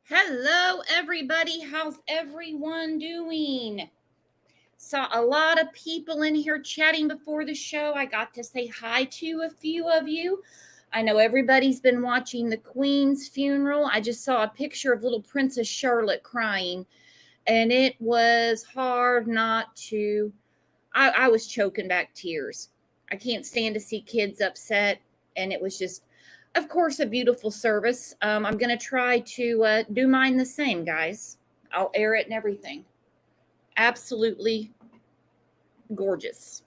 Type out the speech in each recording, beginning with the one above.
Hello, everybody. How's everyone doing? Saw a lot of people in here chatting before the show. I got to say hi to a few of you. I know everybody's been watching the Queen's funeral. I just saw a picture of little Princess Charlotte crying, and it was hard not to. I was choking back tears. I can't stand to see kids upset, and it was just, of course, a beautiful service. I'm going to try to do mine the same, guys. I'll air it and everything. Absolutely gorgeous.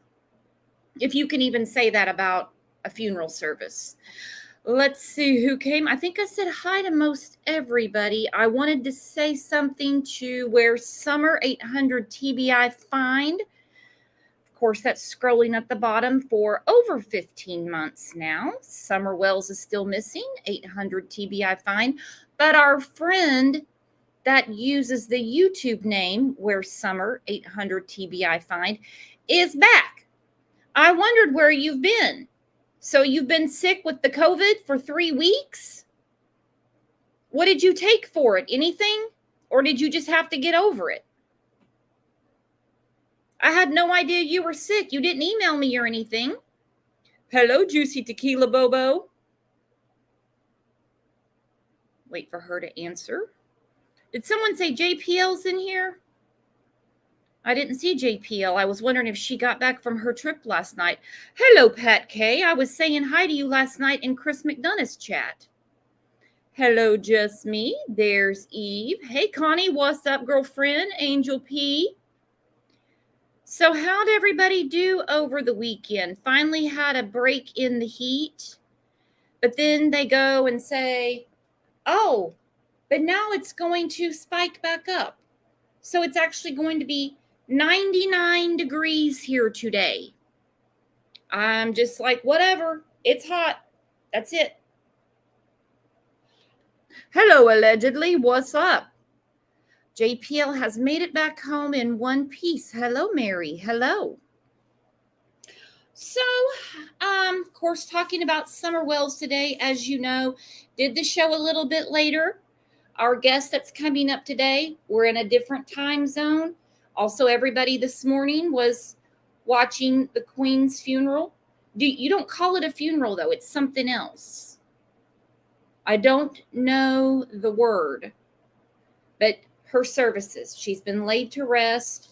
If you can even say that about a funeral service. Let's see who came. I think I said hi to most everybody. I wanted to say something to where Summer 800 TBI fined. Of course, that's scrolling at the bottom for over 15 months now. Summer Wells is still missing, 800 TBI fine. But our friend that uses the YouTube name where Summer 800 TBI fine is back. I wondered where you've been. So you've been sick with the COVID for 3 weeks? What did you take for it? Anything? Or did you just have to get over it? I had no idea you were sick. You didn't email me or anything. Hello, Juicy Tequila Bobo. Wait for her to answer. Did someone say JPL's in here? I didn't see JPL. I was wondering if she got back from her trip last night. Hello, Pat K. I was saying hi to you last night in Chris McDonough's chat. Hello, just me. There's Eve. Hey, Connie. What's up, girlfriend? Angel P. So how'd everybody do over the weekend? Finally had a break in the heat, but then they go and say, oh, but now it's going to spike back up. So it's actually going to be 99 degrees here today. I'm just like, whatever. It's hot. That's it. Hello, allegedly. What's up? JPL has made it back home in one piece. Hello, Mary. Hello. So, of course, talking about Summer Wells today, as you know, did the show a little bit later. Our guest that's coming up today, we're in a different time zone. Also, everybody this morning was watching the Queen's funeral. You don't call it a funeral, though. It's something else. I don't know the word, but her services. She's been laid to rest.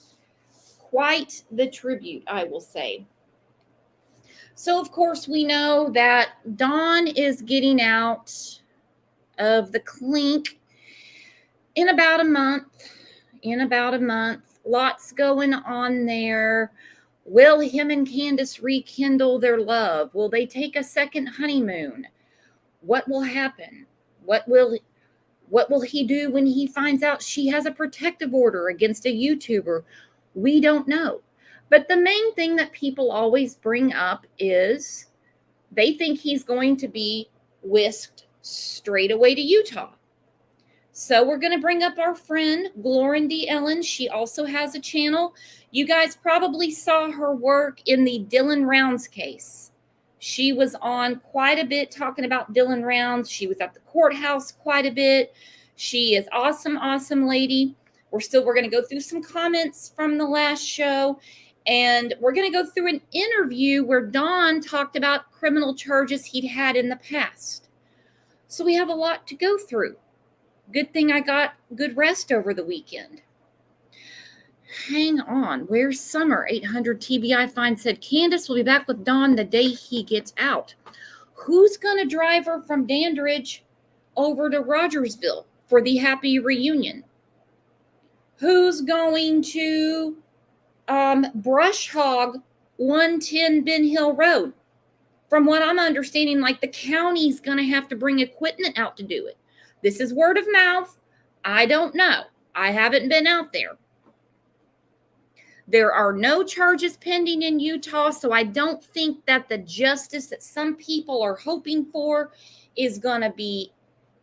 Quite the tribute, I will say. So, of course, we know that Dawn is getting out of the clink in about a month. Lots going on there. Will him and Candace rekindle their love? Will they take a second honeymoon? What will happen? What will he do when he finds out she has a protective order against a YouTuber? We don't know. But the main thing that people always bring up is they think he's going to be whisked straight away to Utah. So we're going to bring up our friend, Glorin D. Ellen. She also has a channel. You guys probably saw her work in the Dylan Rounds case. She was on quite a bit talking about Dylan Rounds. She was at the courthouse quite a bit. She is awesome, awesome lady. We're going to go through some comments from the last show. And we're going to go through an interview where Don talked about criminal charges he'd had in the past. So we have a lot to go through. Good thing I got good rest over the weekend. Hang on. Where's Summer? 800 TBI fine said Candace will be back with Don the day he gets out. Who's going to drive her from Dandridge over to Rogersville for the happy reunion? Who's going to brush hog 110 Ben Hill Road? From what I'm understanding, like the county's going to have to bring equipment out to do it. This is word of mouth. I don't know. I haven't been out there. There are no charges pending in Utah, so I don't think that the justice that some people are hoping for is going to be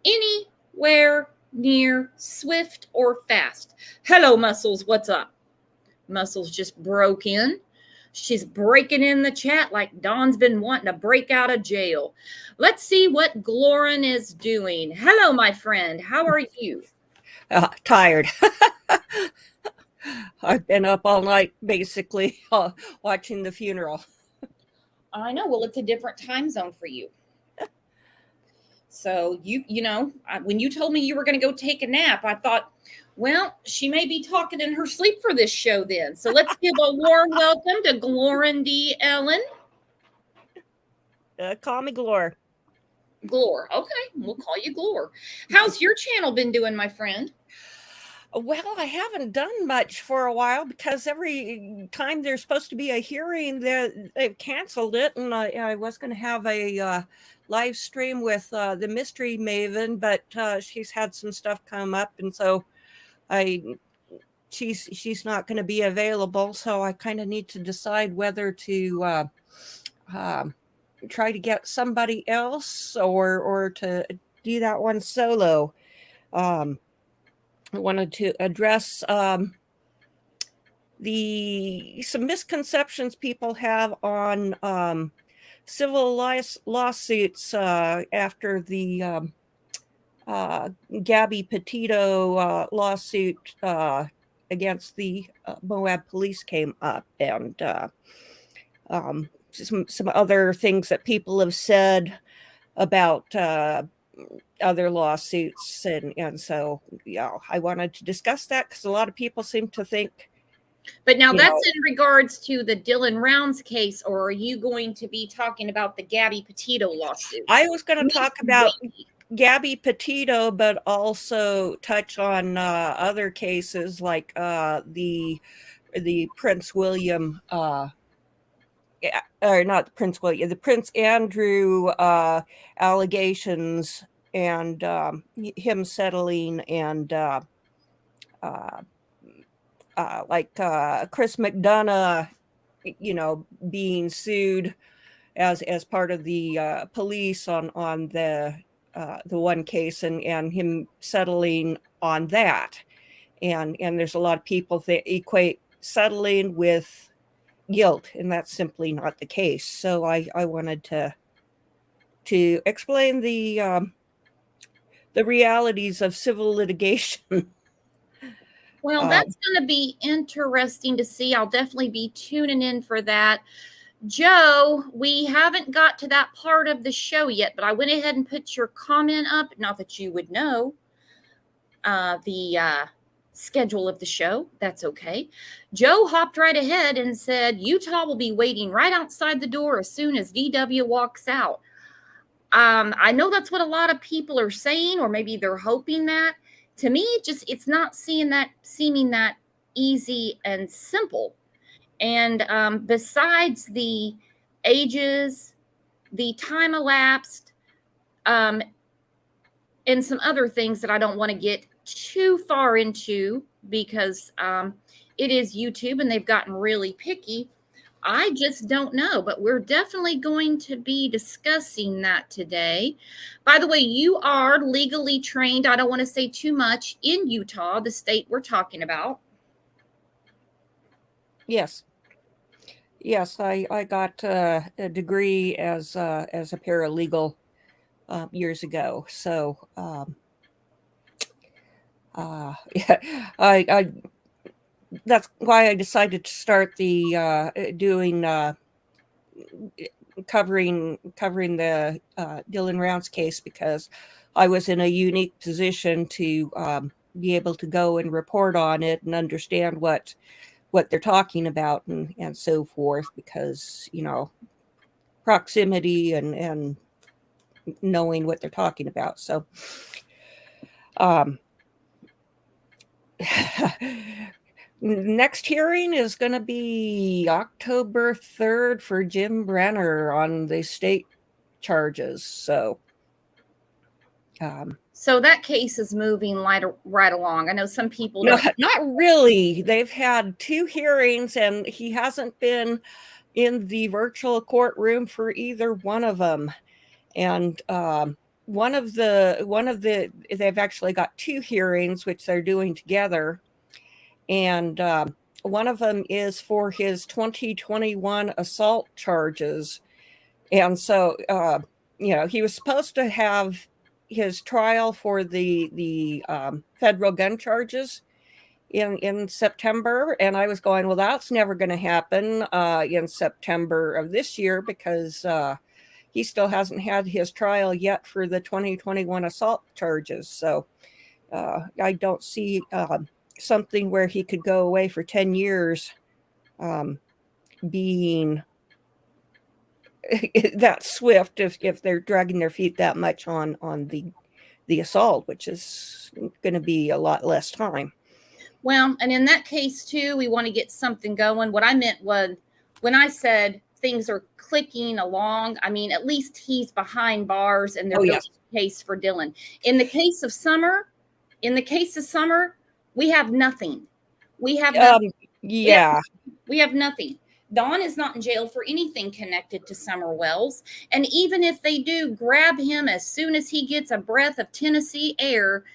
anywhere near swift or fast. Hello, Muscles. What's up? Muscles just broke in. She's breaking in the chat like Dawn's been wanting to break out of jail. Let's see what Glorin is doing. Hello, my friend. How are you? Tired. I've been up all night, basically, watching the funeral. I know. Well, it's a different time zone for you. So when you told me you were going to go take a nap, I thought, well, she may be talking in her sleep for this show then. So let's give a warm welcome to Glorin D. Ellen. Call me Glor. Glor. Okay, we'll call you Glor. How's your channel been doing, my friend? Well, I haven't done much for a while because every time there's supposed to be a hearing, they've canceled it. And I was going to have a live stream with the Mystery Maven, but she's had some stuff come up. And so she's not going to be available. So I kind of need to decide whether to try to get somebody else or to do that one solo. I wanted to address some misconceptions people have on civil lawsuits after the Gabby Petito lawsuit against the Moab police came up, and some other things that people have said about other lawsuits, and so I wanted to discuss that because a lot of people seem to think. But now that's in regards to the Dylan Rounds case, or are you going to be talking about the Gabby Petito lawsuit? I was going to talk about Gabby Petito, but also touch on other cases like the Prince William or not Prince William, the Prince Andrew allegations, and him settling, and like Chris McDonough, being sued as part of the police on the one case, and him settling on that, and there's a lot of people that equate settling with guilt, and that's simply not the case. So I wanted to explain the realities of civil litigation. Well, that's going to be interesting to see. I'll definitely be tuning in for that. Joe, we haven't got to that part of the show yet, but I went ahead and put your comment up. Not that you would know the schedule of the show. That's okay. Joe hopped right ahead and said, Utah will be waiting right outside the door as soon as DW walks out. I know that's what a lot of people are saying, or maybe they're hoping that. To me, it's not seeming that easy and simple. And besides the ages, the time elapsed, and some other things that I don't want to get too far into because it is YouTube and they've gotten really picky. I just don't know, but we're definitely going to be discussing that today. By the way, you are legally trained, I don't want to say too much, in Utah, the state we're talking about. Yes, I got a degree as a paralegal years ago. So yeah, I that's why I decided to start the doing covering the Dylan Rounds case, because I was in a unique position to be able to go and report on it and understand what they're talking about and so forth, because proximity and knowing what they're talking about. So next hearing is going to be October 3rd for Jim Brenner on the state charges. So that case is moving right along. I know some people not really. They've had 2 hearings, and he hasn't been in the virtual courtroom for either one of them. And one of the they've actually got 2 hearings which they're doing together, and one of them is for his 2021 assault charges. And so, he was supposed to have his trial for the federal gun charges in September. And I was going, well, that's never going to happen in September of this year, because he still hasn't had his trial yet for the 2021 assault charges. So I don't see something where he could go away for 10 years being that swift if they're dragging their feet that much on the assault, which is going to be a lot less time. Well, and in that case too, we want to get something going. What I meant was, when I said things are clicking along, I mean, at least he's behind bars and they're building a case for Dylan. In the case of Summer, we have nothing. We have nothing. We have nothing. Don is not in jail for anything connected to Summer Wells. And even if they do grab him as soon as he gets a breath of Tennessee air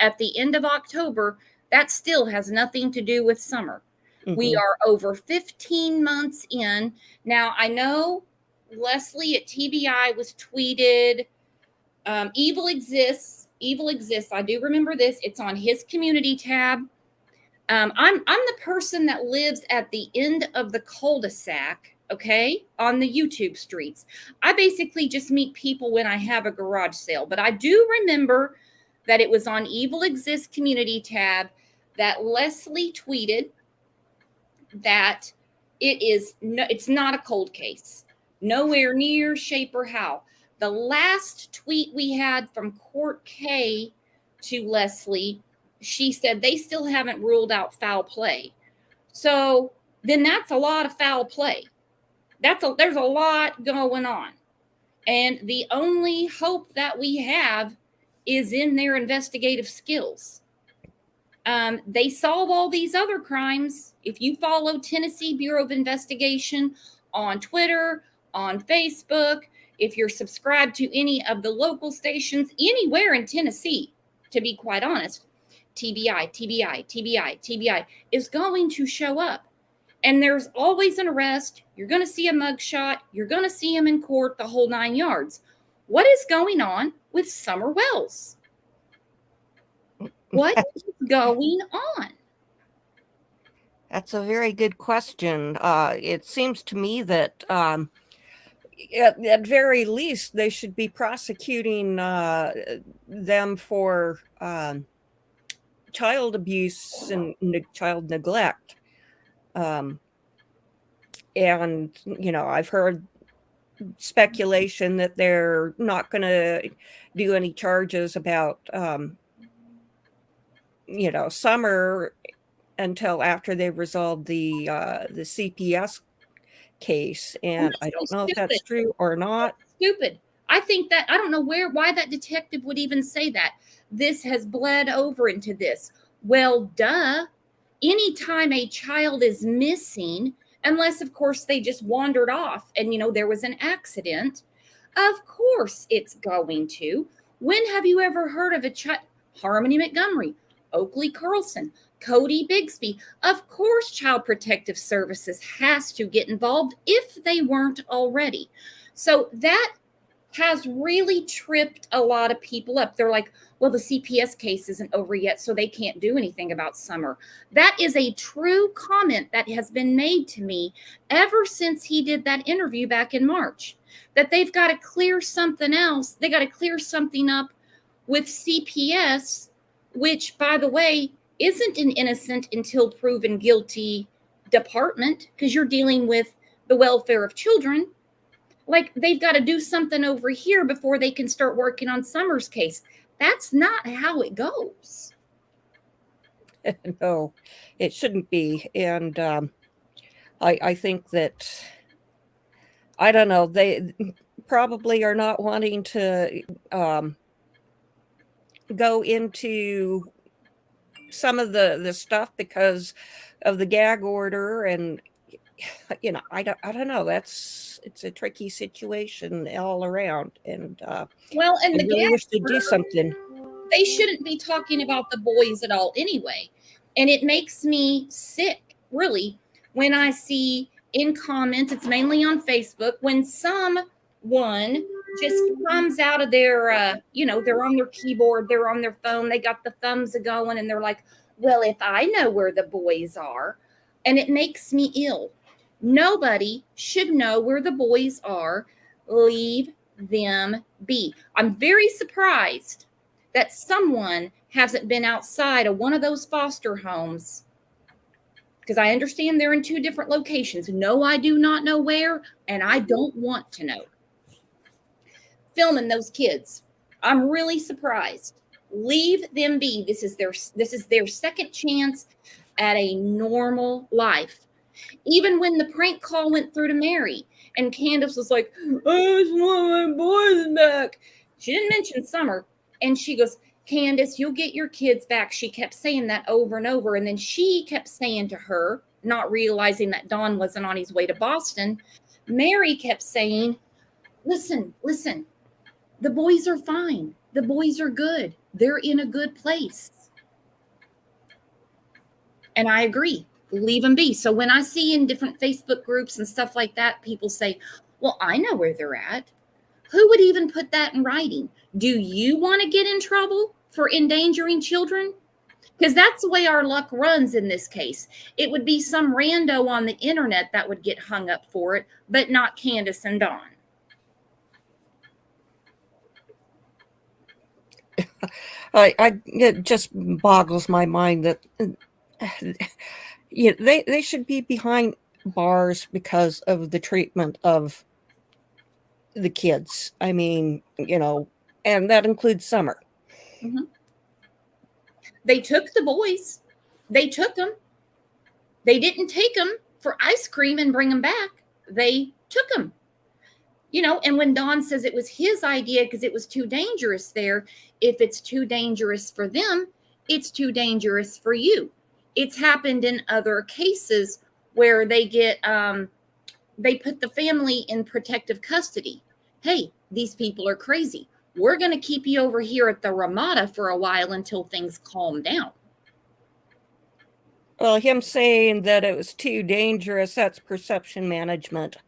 at the end of October, that still has nothing to do with Summer. Mm-hmm. We are over 15 months in. Now, I know Leslie at TBI was tweeted, evil exists. Evil exists. I do remember this. It's on his community tab. I'm the person that lives at the end of the cul-de-sac, okay, on the YouTube streets. I basically just meet people when I have a garage sale. But I do remember that it was on Evil Exists community tab that Leslie tweeted that it's not a cold case. Nowhere near, shape, or how. The last tweet we had from Court K to Leslie, she said they still haven't ruled out foul play. So then that's a lot of foul play. There's a lot going on. And the only hope that we have is in their investigative skills. They solve all these other crimes. If you follow Tennessee Bureau of Investigation on Twitter, on Facebook, if you're subscribed to any of the local stations anywhere in Tennessee, to be quite honest, TBI is going to show up. And there's always an arrest. You're going to see a mugshot. You're going to see him in court, the whole 9 yards. What is going on with Summer Wells? What is going on? That's a very good question. It seems to me that at very least they should be prosecuting them for child abuse and child neglect. And, I've heard speculation that they're not going to do any charges about, Summer until after they've resolved the CPS case. And I don't know if that's true or not. Stupid. I think that, I don't know why that detective would even say that. This has bled over into this. Well, duh. Anytime a child is missing, unless, of course, they just wandered off and, there was an accident, of course it's going to. When have you ever heard of a child? Harmony Montgomery, Oakley Carlson, Cody Bigsby. Of course, Child Protective Services has to get involved if they weren't already. So that has really tripped a lot of people up. They're like, well, the CPS case isn't over yet, so they can't do anything about Summer. That is a true comment that has been made to me ever since he did that interview back in March, that they've got to clear something else. They got to clear something up with CPS, which, by the way, isn't an innocent until proven guilty department, because you're dealing with the welfare of children. Like, they've got to do something over here before they can start working on Summer's case. That's not how it goes. No, it shouldn't be. And I think that, I don't know, they probably are not wanting to go into some of the stuff because of the gag order. And, I don't know. It's a tricky situation all around. And and the really wish they'd do something. They shouldn't be talking about the boys at all anyway. And it makes me sick really, when I see in comments, it's mainly on Facebook, when someone just comes out of their, they're on their keyboard, they're on their phone, they got the thumbs going, and they're like, well, if I know where the boys are, and it makes me ill. Nobody should know where the boys are. Leave them be. I'm very surprised that someone hasn't been outside of one of those foster homes, because I understand they're in 2 different locations. No, I do not know where, and I don't want to know. Filming those kids. I'm really surprised. Leave them be. This is their second chance at a normal life. Even when the prank call went through to Mary and Candace was like, I just want my boys back. She didn't mention Summer. And she goes, Candace, you'll get your kids back. She kept saying that over and over. And then she kept saying to her, not realizing that Don wasn't on his way to Boston, Mary kept saying, listen, the boys are fine. The boys are good. They're in a good place. And I agree. Leave them be. So when I see in different Facebook groups and stuff like that, people say, well, I know where they're at. Who would even put that in writing? Do you want to get in trouble for endangering children? Because that's the way our luck runs in this case. It would be some rando on the internet that would get hung up for it, but not Candace and Dawn. It just boggles my mind that they should be behind bars because of the treatment of the kids. I mean, and that includes Summer. Mm-hmm. They took the boys. They took them. They didn't take them for ice cream and bring them back. They took them. And when Don says it was his idea because it was too dangerous there, if it's too dangerous for them, it's too dangerous for you. It's happened in other cases where they put the family in protective custody. Hey, these people are crazy. We're going to keep you over here at the Ramada for a while until things calm down. Well, him saying that it was too dangerous, that's perception management.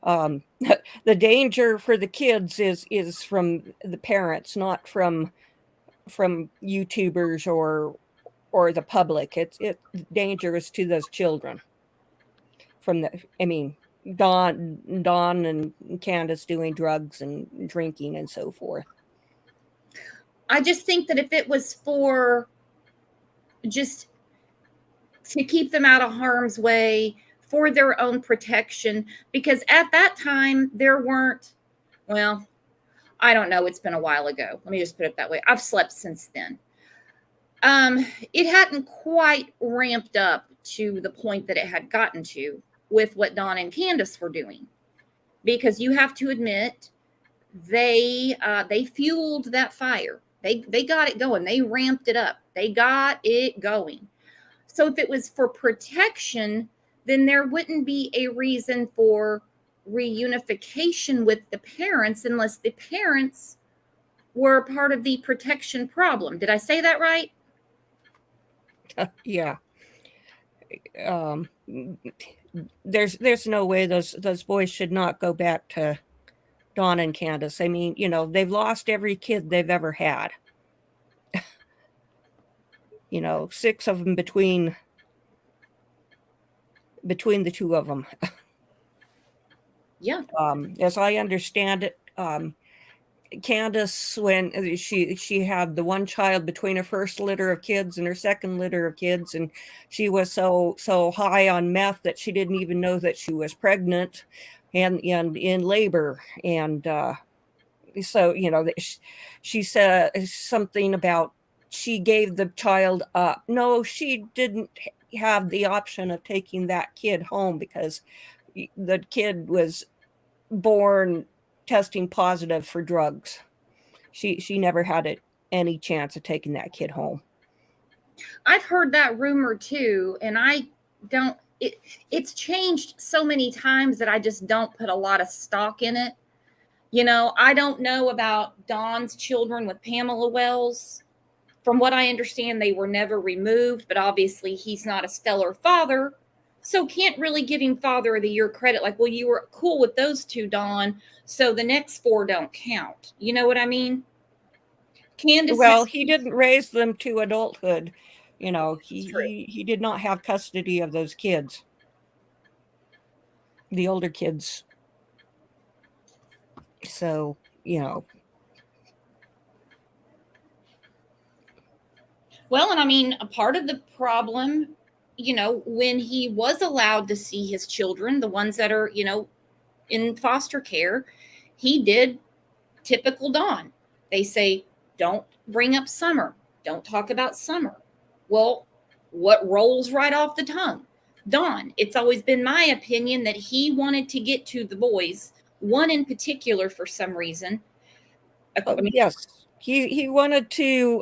The danger for the kids is from the parents, not from YouTubers or the public. It's dangerous to those children. Don and Candace doing drugs and drinking and so forth. I just think that if it was for just to keep them out of harm's way, for their own protection, because at that time there weren't, well, I don't know, it's been a while ago. Let me just put it that way. I've slept since then. It hadn't quite ramped up to the point that it had gotten to with what Don and Candace were doing, because you have to admit they fueled that fire. They got it going. They ramped it up. They got it going. So if it was for protection, then there wouldn't be a reason for reunification with the parents unless the parents were part of the protection problem. Did I say that right? Yeah. There's no way those boys should not go back to Don and Candace. I mean, they've lost every kid they've ever had. 6 of them between the 2 of them. Yeah. As I understand it, Candace, when she had the one child between her first litter of kids and her second litter of kids, and she was so high on meth that she didn't even know that she was pregnant and in labor. And so she said something about she gave the child up. No, she didn't have the option of taking that kid home because the kid was born testing positive for drugs. She never had any chance of taking that kid home. I've heard that rumor too, and it's changed so many times that I just don't put a lot of stock in it. I don't know about Don's children with Pamela Wells. From what I understand, they were never removed, but obviously he's not a stellar father. So can't really give him Father of the Year credit. Like, well, you were cool with those two, Dawn, so the next 4 don't count. You know what I mean? Candace Well, he didn't raise them to adulthood. You know, true. he did not have custody of those kids, the older kids. So, you know. Well, and I mean, a part of the problem, when he was allowed to see his children, the ones that are, in foster care, he did typical Dawn. They say, don't bring up Summer. Don't talk about Summer. Well, what rolls right off the tongue? Dawn. It's always been my opinion that he wanted to get to the boys, one in particular for some reason. Yes, he wanted to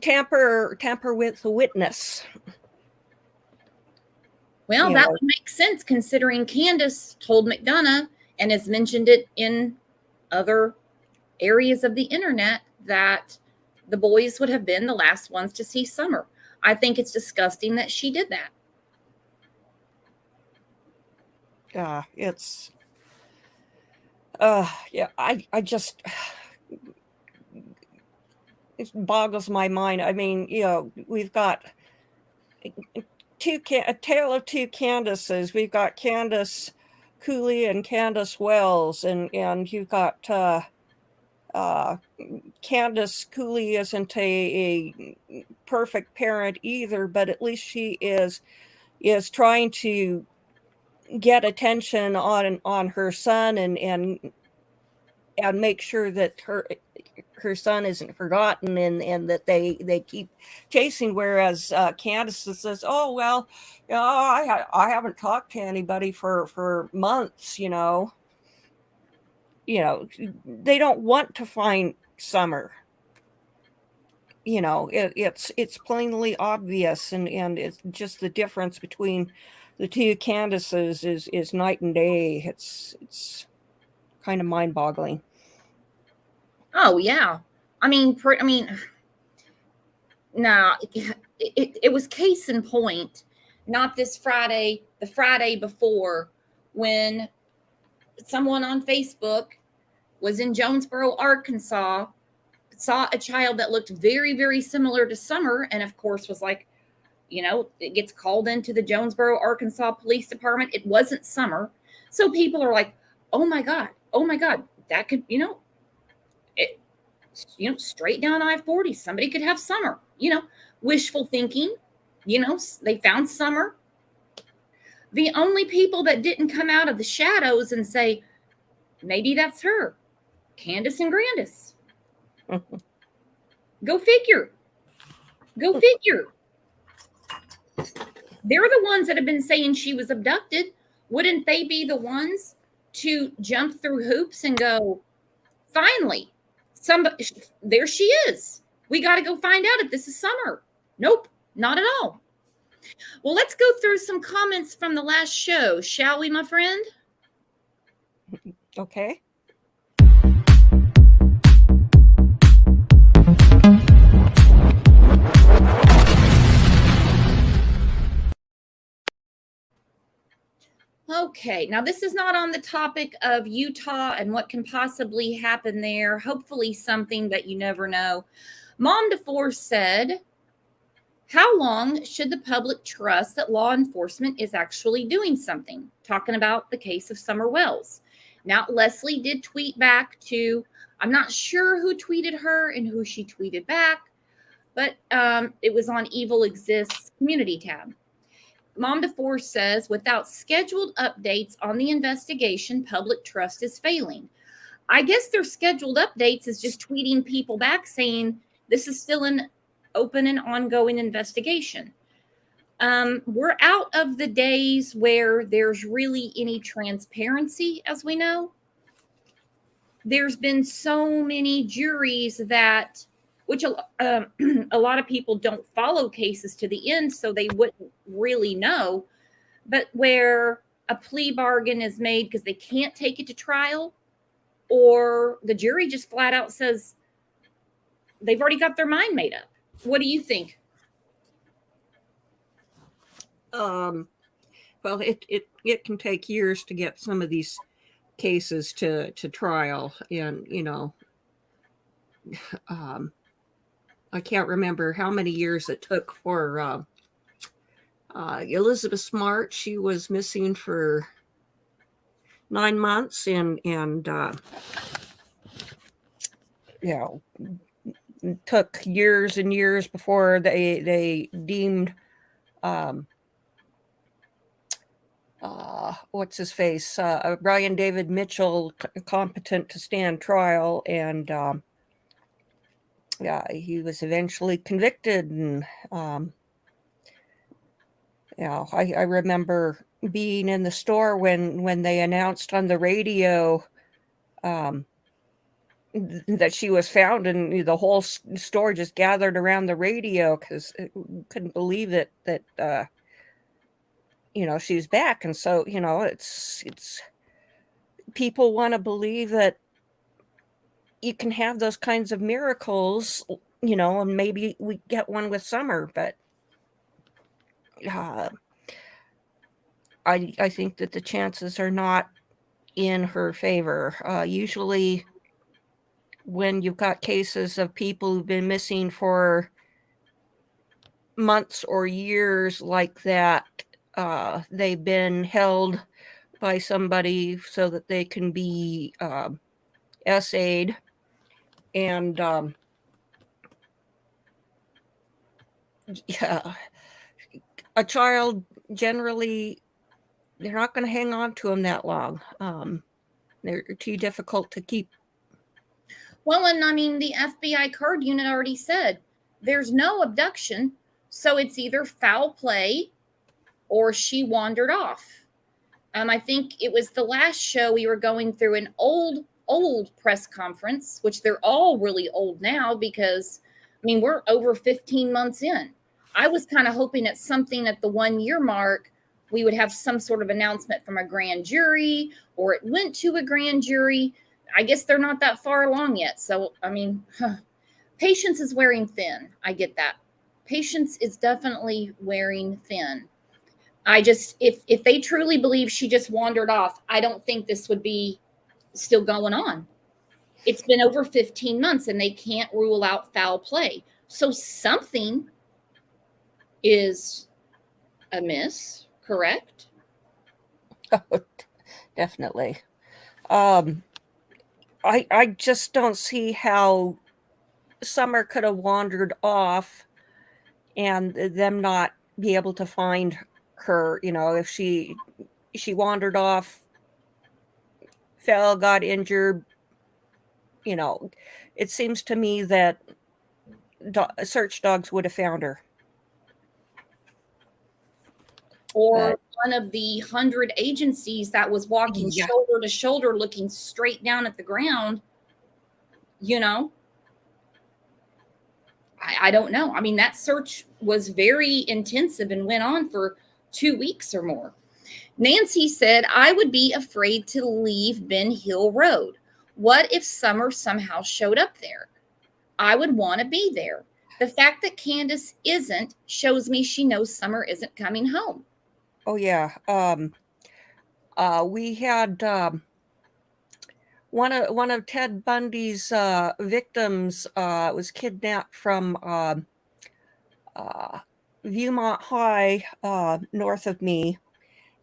tamper with the witness. Well, that would make sense considering Candace told McDonough and has mentioned it in other areas of the internet that the boys would have been the last ones to see Summer. I think it's disgusting that she did that. I just, it boggles my mind. I mean, we've got a tale of two Candaces. We've got Candace Cooley and Candace Wells, and you've got Candace Cooley isn't a perfect parent either, but at least she is trying to get attention on her son and make sure that her son isn't forgotten and that they keep chasing. Whereas Candace says, "Oh well, I haven't talked to anybody for months." They don't want to find Summer. It's plainly obvious, and it's just the difference between the two Candaces is night and day. It's kind of mind-boggling. Oh yeah, no, it was case in point. Not this Friday, the Friday before, when someone on Facebook was in Jonesboro, Arkansas, saw a child that looked very, very similar to Summer, and of course was like, it gets called into the Jonesboro, Arkansas Police Department. It wasn't Summer. So people are like, oh my God, that could, straight down I-40, somebody could have Summer, wishful thinking, they found Summer. The only people that didn't come out of the shadows and say, maybe that's her, Candace and Grandis. Go figure. They're the ones that have been saying she was abducted. Wouldn't they be the ones to jump through hoops and go, finally, there she is. We got to go find out if this is Summer. Nope, not at all. Well, let's go through some comments from the last show, shall we, my friend? Okay. Okay, now this is not on the topic of Utah and what can possibly happen there. Hopefully something, but you never know. Mom DeForce said, how long should the public trust that law enforcement is actually doing something? Talking about the case of Summer Wells. Now, Leslie did tweet back to, I'm not sure who tweeted her and who she tweeted back, but it was on Evil Exists community tab. Mom DeForce says, without scheduled updates on the investigation, public trust is failing. I guess their scheduled updates is just tweeting people back saying this is still an open and ongoing investigation. We're out of the days where there's really any transparency, as we know. There's been so many juries that, which a lot of people don't follow cases to the end, so they wouldn't really know, but where a plea bargain is made because they can't take it to trial, or the jury just flat out says they've already got their mind made up. What do you think? Well, it can take years to get some of these cases to trial, and I can't remember how many years it took for Elizabeth Smart. She was missing for 9 months, and took years and years before they deemed what's his face, Brian David Mitchell competent to stand trial, and he was eventually convicted. And I remember being in the store when they announced on the radio that she was found, and the whole store just gathered around the radio because couldn't believe that she's back. And so it's people want to believe that you can have those kinds of miracles, and maybe we get one with Summer, but I think that the chances are not in her favor. Usually when you've got cases of people who've been missing for months or years like that, they've been held by somebody so that they can be essayed, and a child, generally they're not going to hang on to them that long. They're too difficult to keep. Well, and I mean, the FBI card unit already said there's no abduction, so it's either foul play or she wandered off. I think it was the last show we were going through an old press conference, which they're all really old now because, I mean, we're over 15 months in. I was kind of hoping at something at the 1 year mark, we would have some sort of announcement from a grand jury, or it went to a grand jury. I guess they're not that far along yet. So, I mean, patience is wearing thin. I get that. Patience is definitely wearing thin. I just, if they truly believe she just wandered off, I don't think this would be still going on. It's been over 15 months and they can't rule out foul play. So something is amiss, correct? Oh, definitely. I just don't see how Summer could have wandered off and them not be able to find her. If she wandered off, fell, got injured, it seems to me that search dogs would have found her. Or one of the 100 agencies that was walking shoulder to shoulder, looking straight down at the ground, I don't know. I mean, that search was very intensive and went on for 2 weeks or more. Nancy said, I would be afraid to leave Ben Hill Road. What if Summer somehow showed up there? I would want to be there. The fact that Candace isn't shows me she knows Summer isn't coming home. Oh, yeah. We had one of Ted Bundy's victims was kidnapped from Viewmont High, north of me,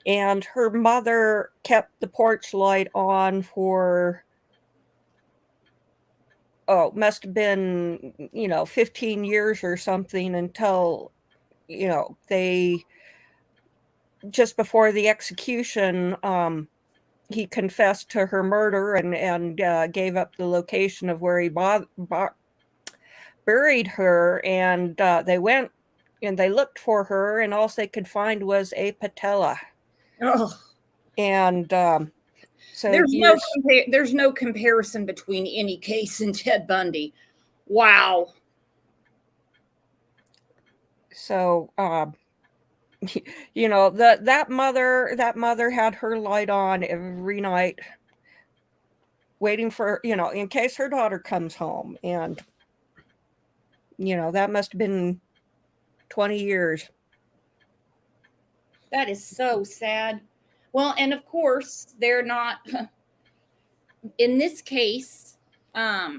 and her mother kept the porch light on for must have been 15 years or something, until they, just before the execution, he confessed to her murder and gave up the location of where he buried her, and they went and they looked for her, and all they could find was a patella. Oh. And so there's no comparison between any case and Ted Bundy. Wow. So that mother had her light on every night, waiting for, in case her daughter comes home. And that must have been 20 years. That is so sad. Well, and of course, they're not, in this case, a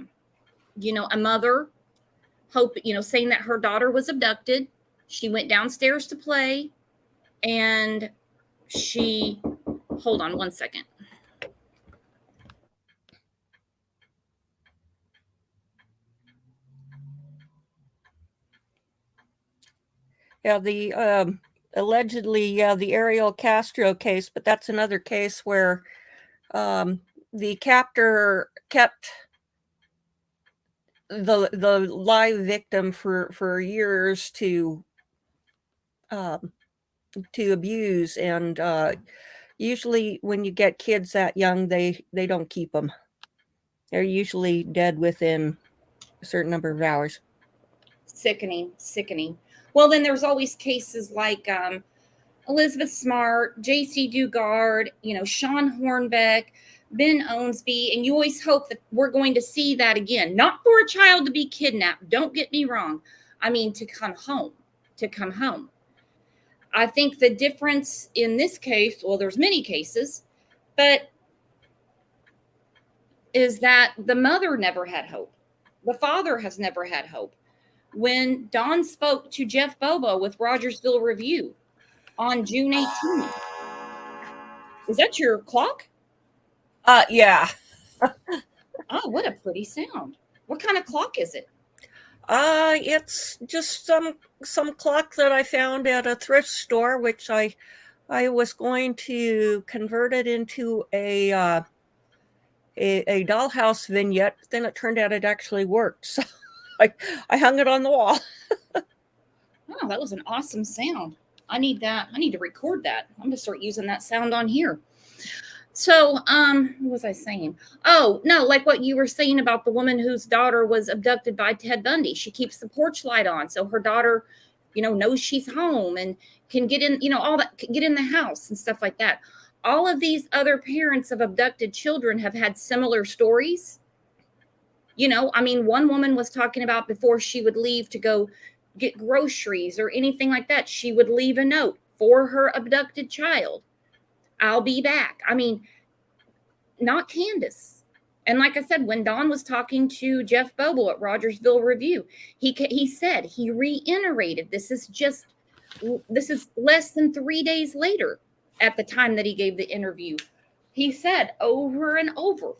mother saying that her daughter was abducted. She went downstairs to play and hold on one second. Yeah, the allegedly, the Ariel Castro case, but that's another case where the captor kept the live victim for years to abuse, and usually when you get kids that young, they don't keep them. They're usually dead within a certain number of hours. Sickening. Well, then there's always cases like Elizabeth Smart, J.C. Dugard, Sean Hornbeck, Ben Owensby, and you always hope that we're going to see that again. Not for a child to be kidnapped, don't get me wrong. I mean, to come home. I think the difference in this case, well, there's many cases, but is that the mother never had hope. The father has never had hope. When Don spoke to Jeff Bobo with Rogersville Review on June 18th. Is that your clock? Yeah. Oh, what a pretty sound. What kind of clock is it? It's just some clock that I found at a thrift store, which I was going to convert it into a dollhouse vignette, but then it turned out it actually worked. So I hung it on the wall. Oh, that was an awesome sound. I need that. I need to record that. I'm gonna start using that sound on here. So, what was I saying? Oh, no, like what you were saying about the woman whose daughter was abducted by Ted Bundy. She keeps the porch light on so her daughter, knows she's home and can get in, all that, get in the house and stuff like that. All of these other parents of abducted children have had similar stories. One woman was talking about before she would leave to go get groceries or anything like that, she would leave a note for her abducted child. I'll be back. Not Candace. And like I said, when Don was talking to Jeff Bobo at Rogersville Review, he said, he reiterated, this is less than 3 days later at the time that he gave the interview. He said over and over,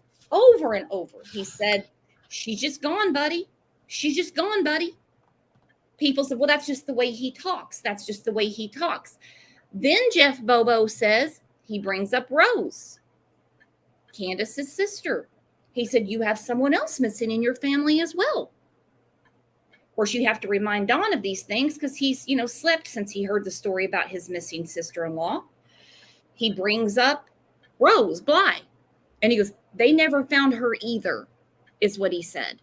he said, she's just gone, buddy. She's just gone, buddy. People said, well, that's just the way he talks. Then Jeff Bobo says, he brings up Rose, Candace's sister. He said, you have someone else missing in your family as well. Of course, you have to remind Don of these things because he's, slept since he heard the story about his missing sister-in-law. He brings up Rose Bly. And he goes, they never found her either, is what he said.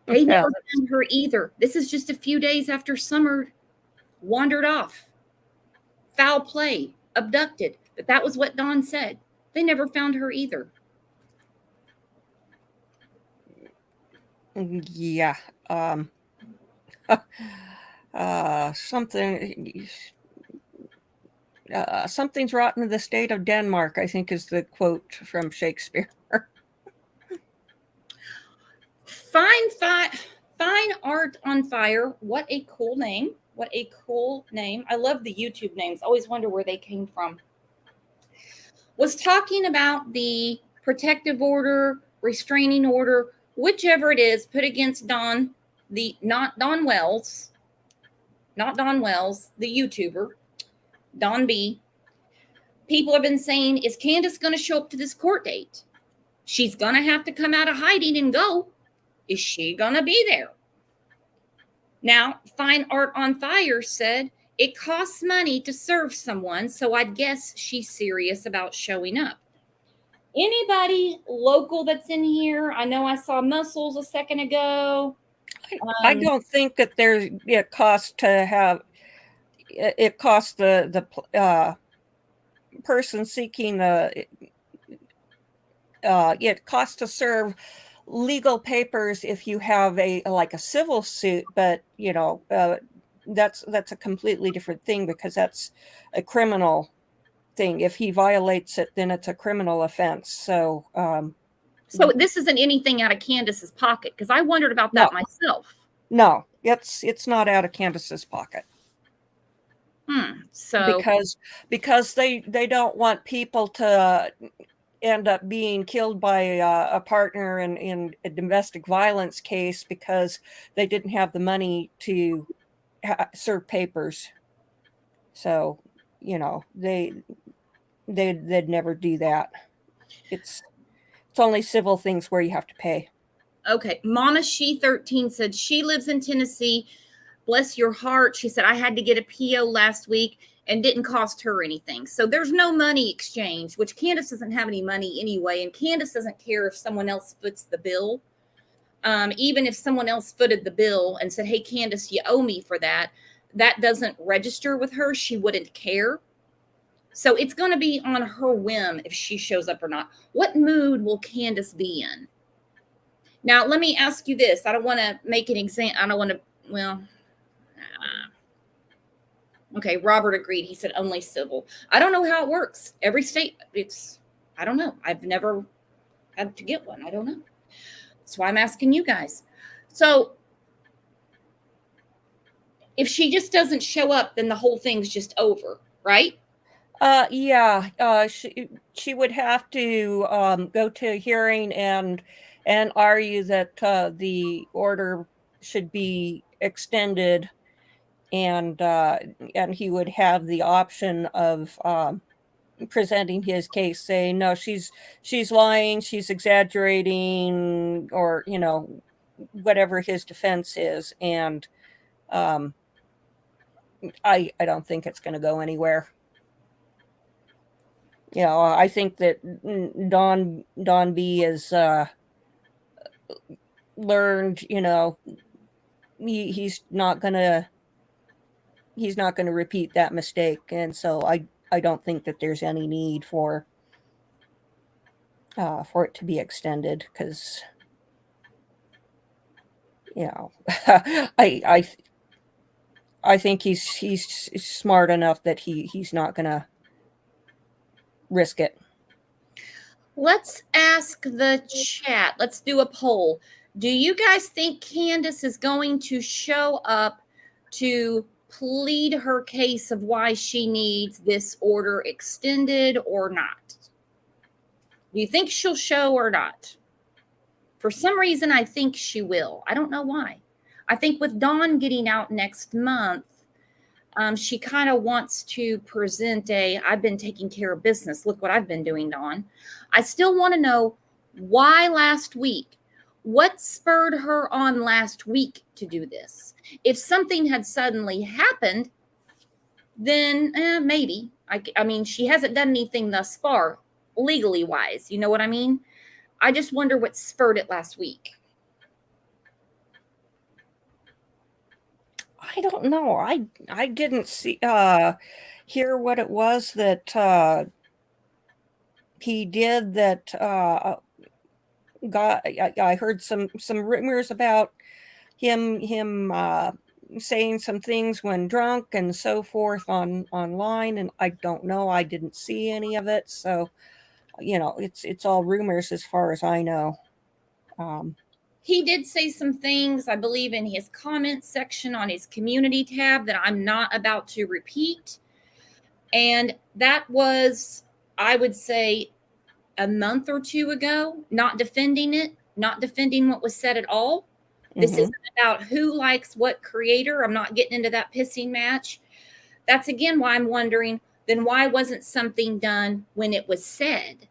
They never found her either. This is just a few days after Summer wandered off. Foul play, abducted. But that was what Don said. They never found her either. Yeah. Something's rotten in the state of Denmark, I think is the quote from Shakespeare. Fine Art on Fire. What a cool name. I love the YouTube names. Always wonder where they came from. Was talking about the protective order, restraining order, whichever it is, put against Don, not Don Wells, the YouTuber, Don B. People have been saying, is Candace going to show up to this court date? She's going to have to come out of hiding and go. Is she going to be there? Now, Fine Art on Fire said it costs money to serve someone, so I'd guess she's serious about showing up. Anybody local that's in here? I know I saw Muscles a second ago. I don't think that it costs to have. It costs the person seeking it costs to serve legal papers if you have a civil suit, but that's a completely different thing, because that's a criminal thing. If he violates it, then it's a criminal offense. So this isn't anything out of Candace's pocket, because I wondered about no, that myself. no, it's not out of Candace's pocket. So because they don't want people to end up being killed by a partner in a domestic violence case because they didn't have the money to serve papers. So, you know, they'd never do that. It's only civil things where you have to pay. okay, Mama She 13 said she lives in Tennessee. Bless your heart. She said I had to get a PO last week and didn't cost her anything. So there's no money exchange, which Candace doesn't have any money anyway, and Candace doesn't care if someone else foots the bill. Even if someone else footed the bill and said, "Hey, Candace, you owe me for that," that doesn't register with her. She wouldn't care. So it's going to be on her whim if she shows up or not. What mood will Candace be in? Now, let me ask you this. I don't want to make an example. I don't want to, well, okay, Robert agreed. He said only civil. I don't know how it works. Every state, I don't know. I've never had to get one. I don't know. That's why I'm asking you guys. So if she just doesn't show up, then the whole thing's just over, right? Yeah, she would have to go to a hearing and argue that the order should be extended, and he would have the option of presenting his case, saying no, she's lying, she's exaggerating, or you know, whatever his defense is, and I don't think it's going to go anywhere. You know, I think that Don B has learned, you know, he's not gonna repeat that mistake, and so I don't think that there's any need for it to be extended, because you know, I think he's smart enough that he's not gonna risk it. Let's ask the chat. Let's do a poll. Do you guys think Candace is going to show up to plead her case of why she needs this order extended or not? Do you think she'll show or not? For some reason, I think she will. I don't know why. I think with Dawn getting out next month, she kind of wants to present I've been taking care of business. Look what I've been doing, Dawn. I still want to know why last week. What spurred her on last week to do this? If something had suddenly happened, then maybe. I mean, she hasn't done anything thus far, legally wise. You know what I mean? I just wonder what spurred it last week. I don't know. I didn't hear what it was that he did that got. I heard some rumors about him saying some things when drunk and so forth online, and I don't know. I didn't see any of it, so you know, it's all rumors as far as I know. He did say some things, I believe, in his comments section on his community tab that I'm not about to repeat. And that was, I would say, a month or two ago, not defending it, not defending what was said at all. This isn't about who likes what creator. I'm not getting into that pissing match. That's again why I'm wondering, then why wasn't something done when it was said,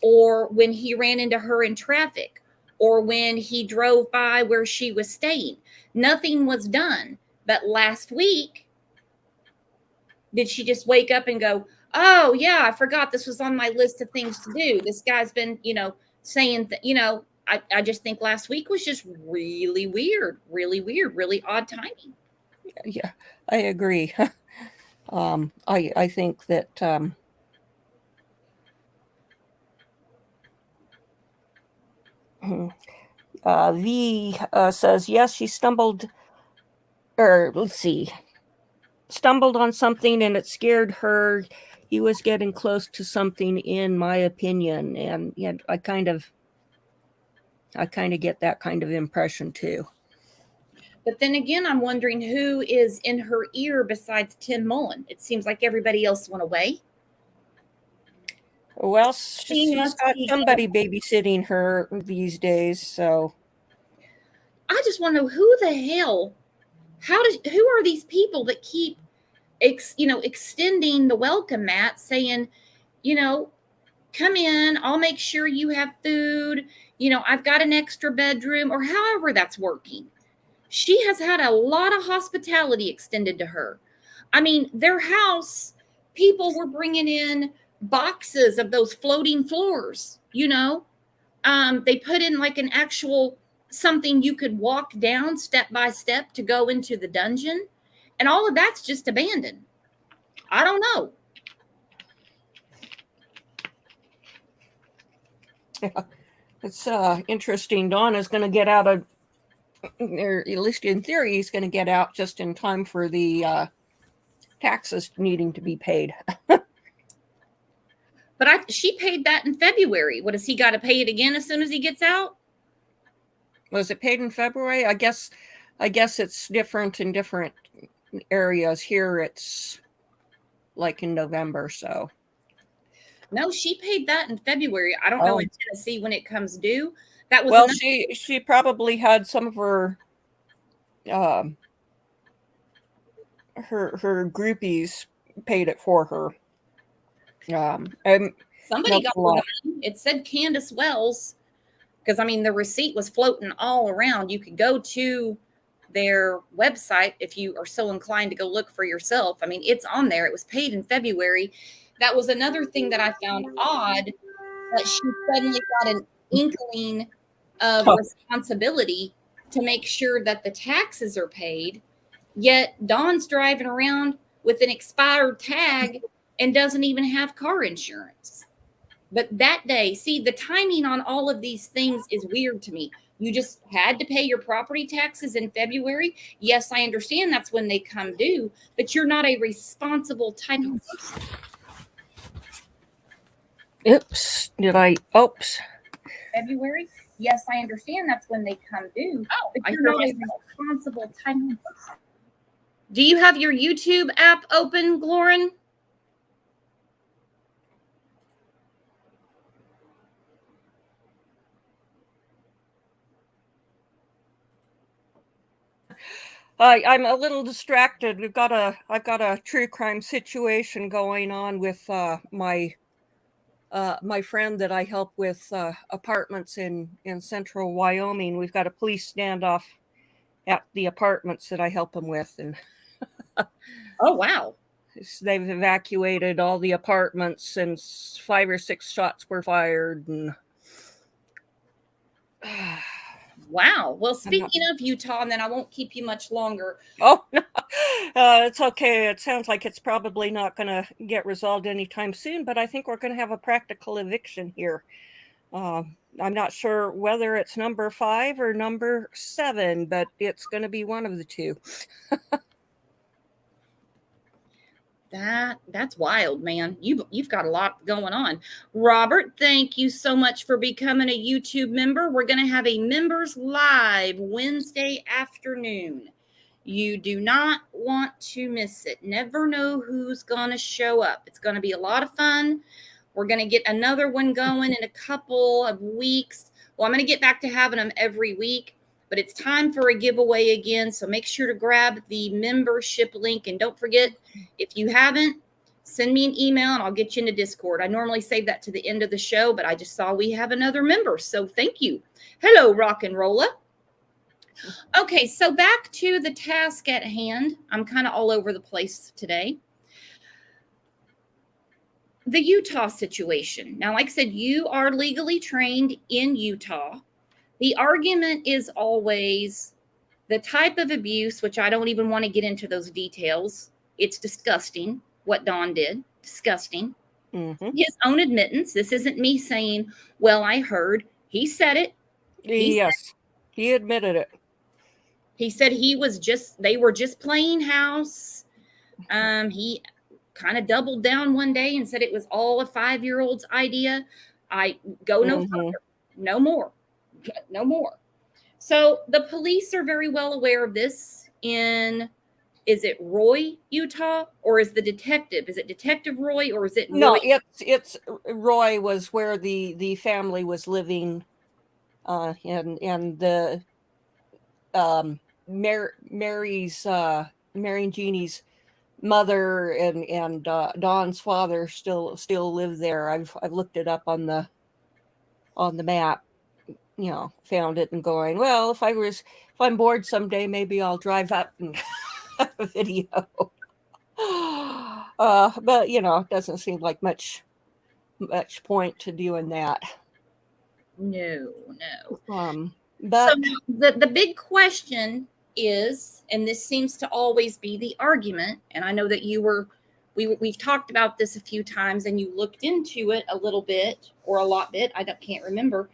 or when he ran into her in traffic, or when he drove by where she was staying? Nothing was done. But last week, did she just wake up and go, oh, yeah, I forgot this was on my list of things to do. This guy's been, saying that, I just think last week was just really weird, really odd timing. Yeah, I agree. I think that V says, yes, she stumbled, or let's see, stumbled on something and it scared her. He was getting close to something, in my opinion, and yeah, I kind of get that kind of impression too. But then again, I'm wondering who is in her ear besides Tim Mullen. It seems like everybody else went away. Well, she's got somebody babysitting her these days, so I just want to know who the hell, who are these people that keep, extending the welcome mat, saying, come in, I'll make sure you have food, I've got an extra bedroom, or however that's working. She has had a lot of hospitality extended to her. I mean, their house, people were bringing in boxes of those floating floors, they put in like an actual something you could walk down step by step to go into the dungeon. And all of that's just abandoned. I don't know. Yeah, it's interesting. Dawn is going to get out of, or at least in theory, he's going to get out just in time for the taxes needing to be paid. But she paid that in February. What, has he got to pay it again as soon as he gets out? Was it paid in February? I guess it's different in different areas. Here it's like in November, so. No, she paid that in February. I don't know in Tennessee when it comes due. That was well, she probably had some of her her groupies paid it for her. And somebody got the money. It said Candace Wells, because I mean the receipt was floating all around. You could go to their website if you are so inclined to go look for yourself. I mean, it's on there. It was paid in February. That was another thing that I found odd, that she suddenly got an inkling of responsibility to make sure that the taxes are paid. Yet Dawn's driving around with an expired tag and doesn't even have car insurance. But that day, see, the timing on all of these things is weird to me. You just had to pay your property taxes in February. Yes, I understand that's when they come due, but you're not a responsible type of person. Oops. February? Yes, I understand that's when they come due, but you're not a responsible type of person. Do you have your YouTube app open, Glorin? I'm a little distracted. I've got a true crime situation going on with my friend that I help with apartments in central Wyoming. We've got a police standoff at the apartments that I help him with, and oh wow, they've evacuated all the apartments, and 5 or 6 shots were fired, and wow. Well, speaking of Utah, and then I won't keep you much longer. Oh, no. It's okay. It sounds like it's probably not going to get resolved anytime soon, but I think we're going to have a practical eviction here. I'm not sure whether it's number 5 or number 7, but it's going to be one of the two. That's wild, man. You've got a lot going on. Robert, thank you so much for becoming a YouTube member. We're going to have a members live Wednesday afternoon. You do not want to miss it. Never know who's going to show up. It's going to be a lot of fun. We're going to get another one going in a couple of weeks. Well, I'm going to get back to having them every week, but it's time for a giveaway again. So make sure to grab the membership link. And don't forget, if you haven't, send me an email and I'll get you into Discord. I normally save that to the end of the show, but I just saw we have another member. So thank you. Hello, Rock and Rolla. Okay, so back to the task at hand. I'm kind of all over the place today. The Utah situation. Now, like I said, you are legally trained in Utah. The argument is always the type of abuse, which I don't even want to get into those details. It's disgusting what Dawn did. Disgusting. Mm-hmm. His own admittance. This isn't me saying, well, I heard. He said it. He admitted it. He said they were just playing house. He kind of doubled down one day and said it was all a 5-year-old's idea. I go no further, no more, no more. So the police are very well aware of this in, is it Roy, Utah, or is the detective? Is it Detective Roy, or is it Roy? No, it's Roy was where the family was living, and the Mary's Mary and Jeannie's mother and Don's father still live there. I've looked it up on the map, found it and going, well, if I'm bored someday, maybe I'll drive up and have a video. But it doesn't seem like much point to doing that. No. But so the big question is, and this seems to always be the argument, and I know that we've talked about this a few times and you looked into it a little bit or a lot bit, can't remember.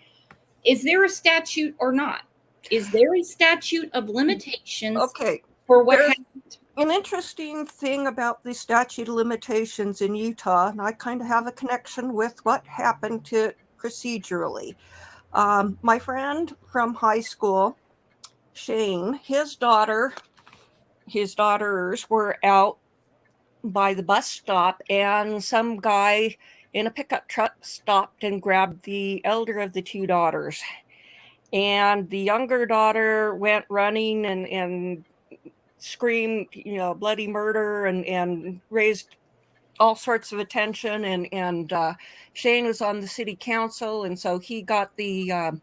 Is there a statute or not? Is there a statute of limitations? Okay. For what? An interesting thing about the statute of limitations in Utah, and I kind of have a connection with what happened to it procedurally. My friend from high school, Shane, his daughters were out by the bus stop, and some guy in a pickup truck stopped and grabbed the elder of the two daughters. And the younger daughter went running and screamed, bloody murder, and raised all sorts of attention. And Shane was on the city council, and so he got the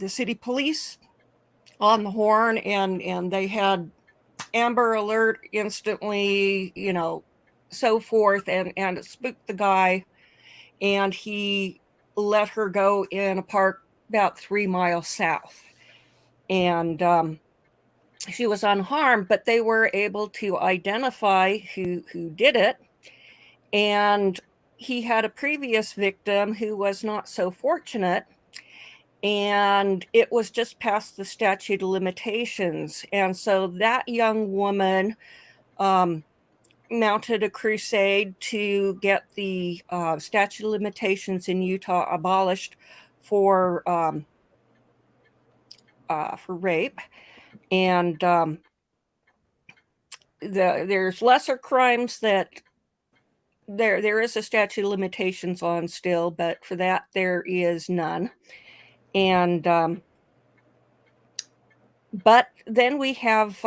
city police on the horn, and they had Amber Alert instantly, so forth, and it spooked the guy, and he let her go in a park about 3 miles south. And she was unharmed, but they were able to identify who did it. And he had a previous victim who was not so fortunate, and it was just past the statute of limitations. And so that young woman mounted a crusade to get the statute of limitations in Utah abolished for rape. And there's lesser crimes that there is a statute of limitations on still, but for that there is none. And but then we have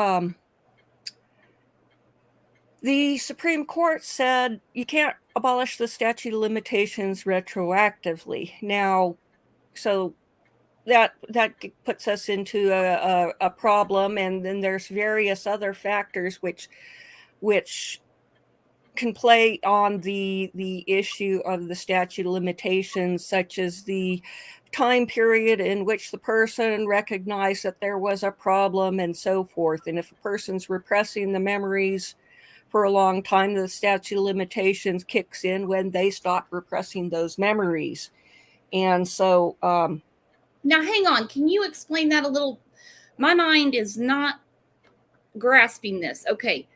the Supreme Court said you can't abolish the statute of limitations retroactively. Now, so that puts us into a problem, and then there's various other factors which can play on the issue of the statute of limitations, such as the time period in which the person recognized that there was a problem and so forth. And if a person's repressing the memories for a long time, the statute of limitations kicks in when they stop repressing those memories. And so now hang on, can you explain that a little? My mind is not grasping this. Okay,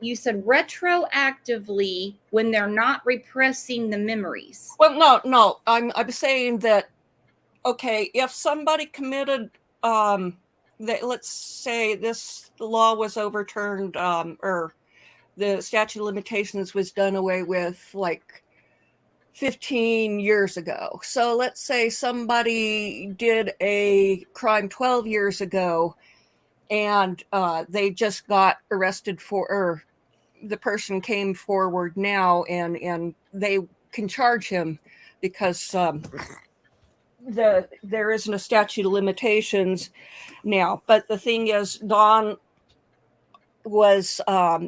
you said retroactively when they're not repressing the memories. Well, no, I'm saying that, okay, if somebody committed let's say this law was overturned, or the statute of limitations was done away with like 15 years ago. So let's say somebody did a crime 12 years ago, and they just got arrested or the person came forward now, and they can charge him because there isn't a statute of limitations now. But the thing is, Don was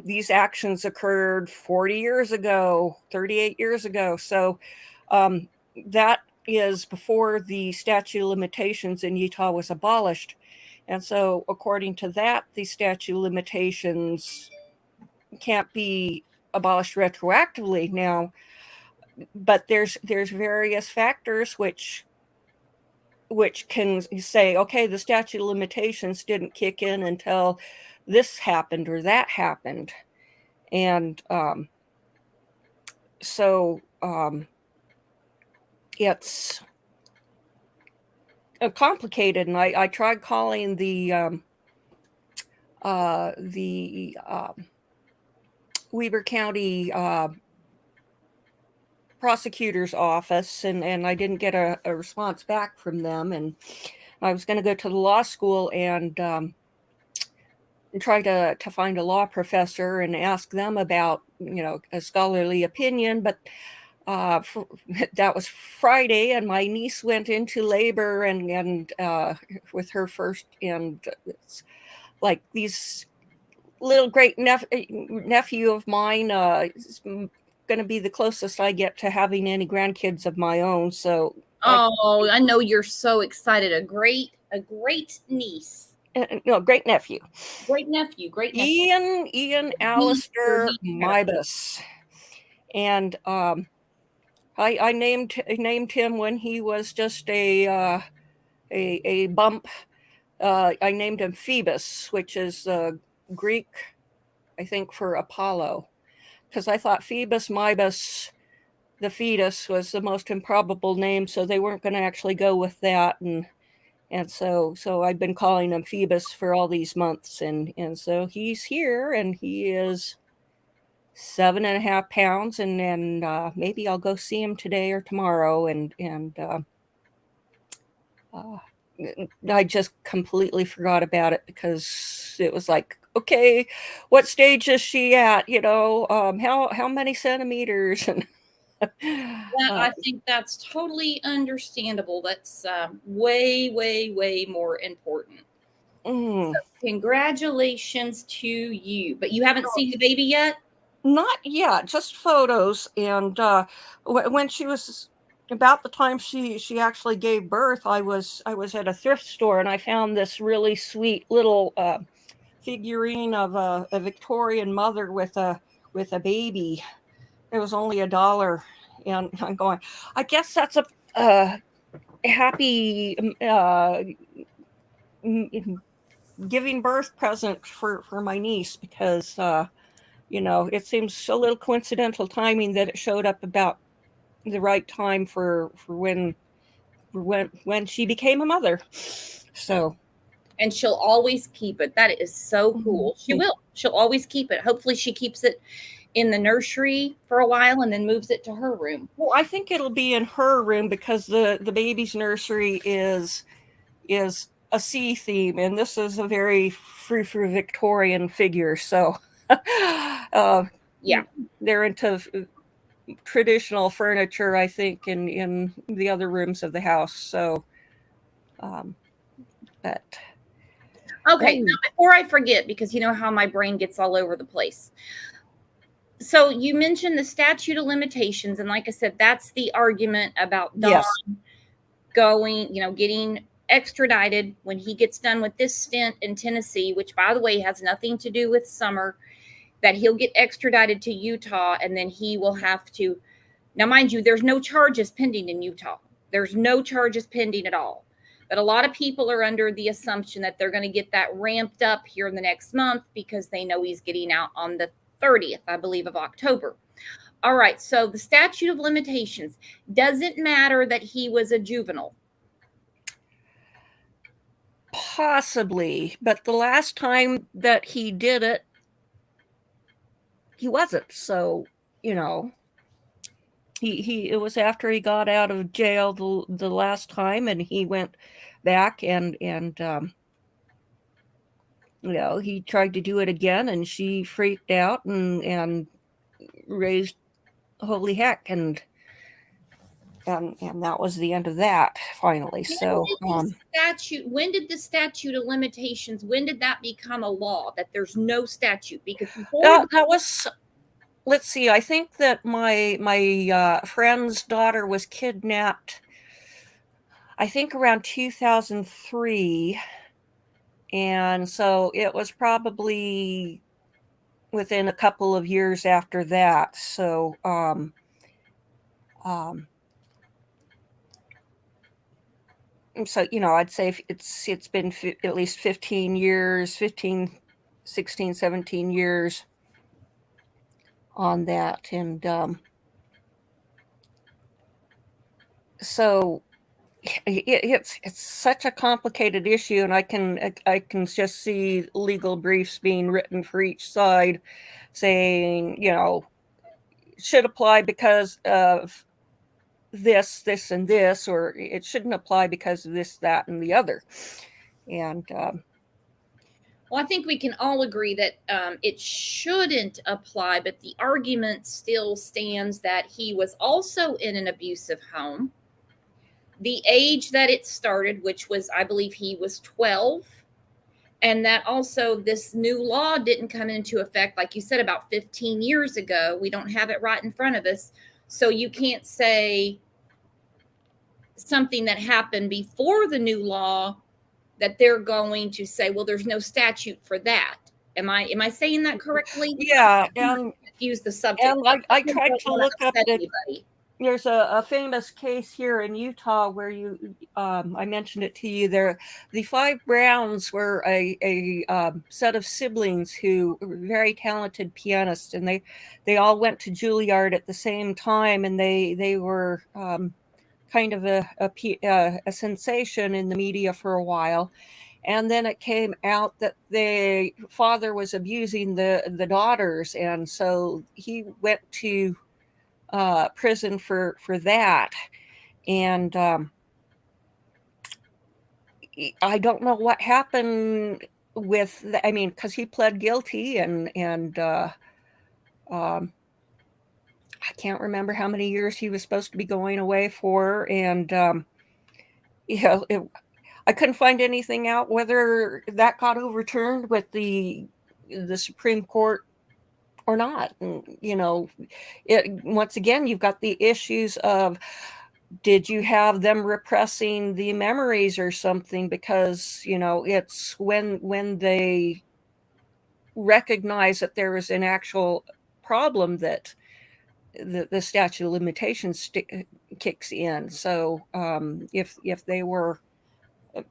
these actions occurred 40 years ago, 38 years ago. So that is before the statute of limitations in Utah was abolished. And so according to that, the statute of limitations can't be abolished retroactively now. But there's various factors which which can say, okay, the statute of limitations didn't kick in until this happened or that happened. And so it's complicated. And I tried calling the Weber County prosecutor's office, and I didn't get a response back from them. And I was going to go to the law school and try to find a law professor and ask them about, a scholarly opinion. But that was Friday, and my niece went into labor and with her first, and it's like these little great nephew of mine is going to be the closest I get to having any grandkids of my own. So I know you're so excited. A great niece. No, great nephew. Great nephew. Ian Alistair Mibus. And I named him when he was just a bump. I named him Phoebus, which is Greek, I think, for Apollo, because I thought Phoebus Mibus, the fetus, was the most improbable name, so they weren't going to actually go with that. And so I've been calling him Phoebus for all these months, and so he's here, and he is 7.5 pounds, and maybe I'll go see him today or tomorrow, and I just completely forgot about it because it was like, okay, what stage is she at? How many centimeters? And I think that's totally understandable. That's way, way, way more important. So congratulations to you. But you haven't seen the baby yet? Not yet, just photos. And when she was about the time she actually gave birth, I was at a thrift store, and I found this really sweet little figurine of a Victorian mother with a baby. It was only $1, and I'm going, I guess that's a happy giving birth present for my niece, because it seems a little coincidental timing that it showed up about the right time for when she became a mother. So, and she'll always keep it. That is so cool. She will. She'll always keep it. Hopefully she keeps it in the nursery for a while and then moves it to her room. Well, I think it'll be in her room because the baby's nursery is a sea theme, and this is a very frou Victorian figure. So, yeah, they're into traditional furniture, I think, in the other rooms of the house. So, but okay. Now, before I forget, because you know how my brain gets all over the place. So you mentioned the statute of limitations, and like I said, that's the argument about Don going, getting extradited when he gets done with this stint in Tennessee, which, by the way, has nothing to do with summer, that he'll get extradited to Utah, and then he will have to. Now, mind you, there's no charges pending in Utah. There's no charges pending at all. But a lot of people are under the assumption that they're going to get that ramped up here in the next month because they know he's getting out on the 30th, I believe, of October. All right, so the statute of limitations, does it matter that he was a juvenile? Possibly, but the last time that he did it, he wasn't. So, it was after he got out of jail the last time, and he went back and he tried to do it again, and she freaked out and raised holy heck, and that was the end of that finally. So when did the statute of limitations, when did that become a law that there's no statute? Because before that was, let's see, I think that my friend's daughter was kidnapped, I think around 2003, and so it was probably within a couple of years after that. So So, I'd say if it's been at least 15 years, 15, 16, 17 years on that. And so it's such a complicated issue, and I can just see legal briefs being written for each side saying, should apply because of this, and this, or it shouldn't apply because of this, that, and the other. And well, I think we can all agree that it shouldn't apply, but the argument still stands that he was also in an abusive home. The age that it started, which was, I believe he was 12, and that also this new law didn't come into effect, like you said, about 15 years ago. We don't have it right in front of us. So you can't say something that happened before the new law that they're going to say, well, there's no statute for that. Am I saying that correctly? yeah, and Confuse the subject. I tried to look up anybody. There's a famous case here in Utah where I mentioned it to you there. The five Browns were a set of siblings who were very talented pianists, and they all went to Juilliard at the same time, and they were kind of a sensation in the media for a while. And then it came out that the father was abusing the daughters, and so he went to prison for that. And I don't know what happened with because he pled guilty, and I can't remember how many years he was supposed to be going away for. And I couldn't find anything out whether that got overturned with the Supreme Court or not. And, once again, you've got the issues of, did you have them repressing the memories or something? Because, it's when they recognize that there is an actual problem that the statute of limitations kicks in. So if they were,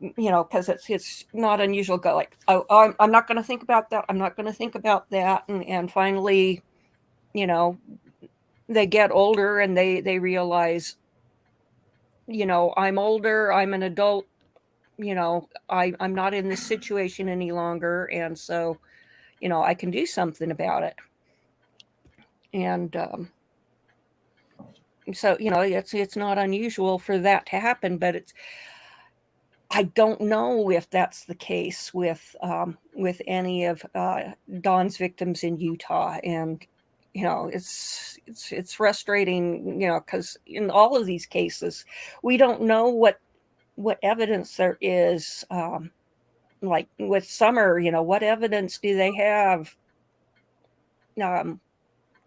because it's not unusual to go like, oh, I'm not going to think about that. I'm not going to think about that. And finally, they get older and they realize, I'm older, I'm an adult, I'm not in this situation any longer. And so, I can do something about it. And so, it's not unusual for that to happen, but I don't know if that's the case with any of Don's victims in Utah. And it's frustrating, because in all of these cases, we don't know what evidence there is. Like with Summer, what evidence do they have?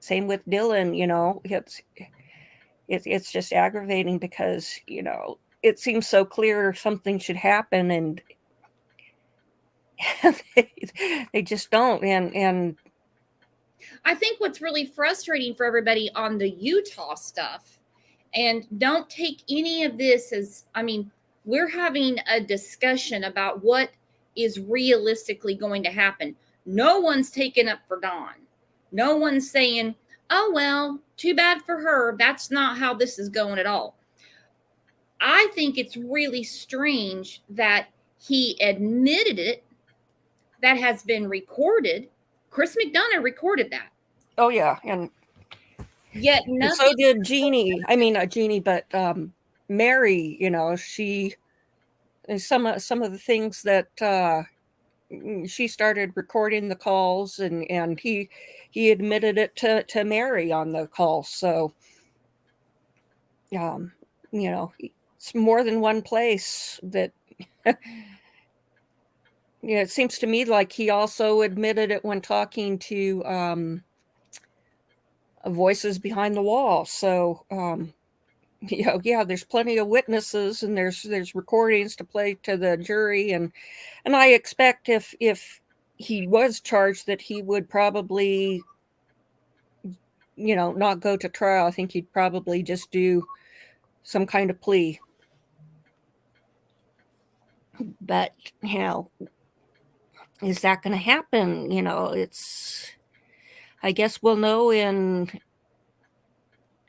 Same with Dylan, it's just aggravating because, it seems so clear something should happen, and they just don't. And I think what's really frustrating for everybody on the Utah stuff, and don't take any of this as, we're having a discussion about what is realistically going to happen. No one's taken up for Dawn. No one's saying, oh, well, too bad for her. That's not how this is going at all. I think it's really strange that he admitted it. That has been recorded. Chris McDonough recorded that. Oh, yeah. And yet nothing. So did Jeannie. Not Jeannie, but Mary, she, some of the things that she started recording the calls, and he admitted it to Mary on the call. So, it's more than one place that, it seems to me like he also admitted it when talking to Voices Behind the Wall. So, there's plenty of witnesses, and there's recordings to play to the jury, and I expect if he was charged that he would probably, not go to trial. I think he'd probably just do some kind of plea. But, is that going to happen? I guess we'll know in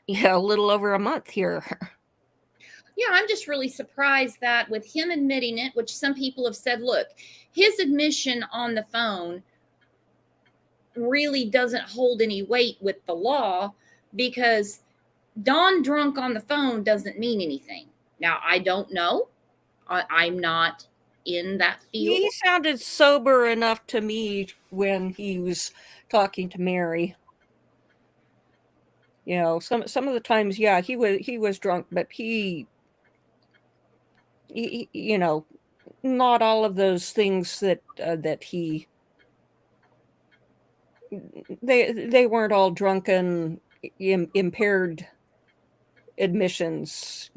a little over a month here. Yeah, I'm just really surprised that with him admitting it, which some people have said, look, his admission on the phone really doesn't hold any weight with the law, because Don drunk on the phone doesn't mean anything. Now, I don't know. I'm not in that field. He sounded sober enough to me when he was talking to Mary. Some of the times, yeah, he was drunk, but he not all of those things that he they weren't all drunken, impaired admissions.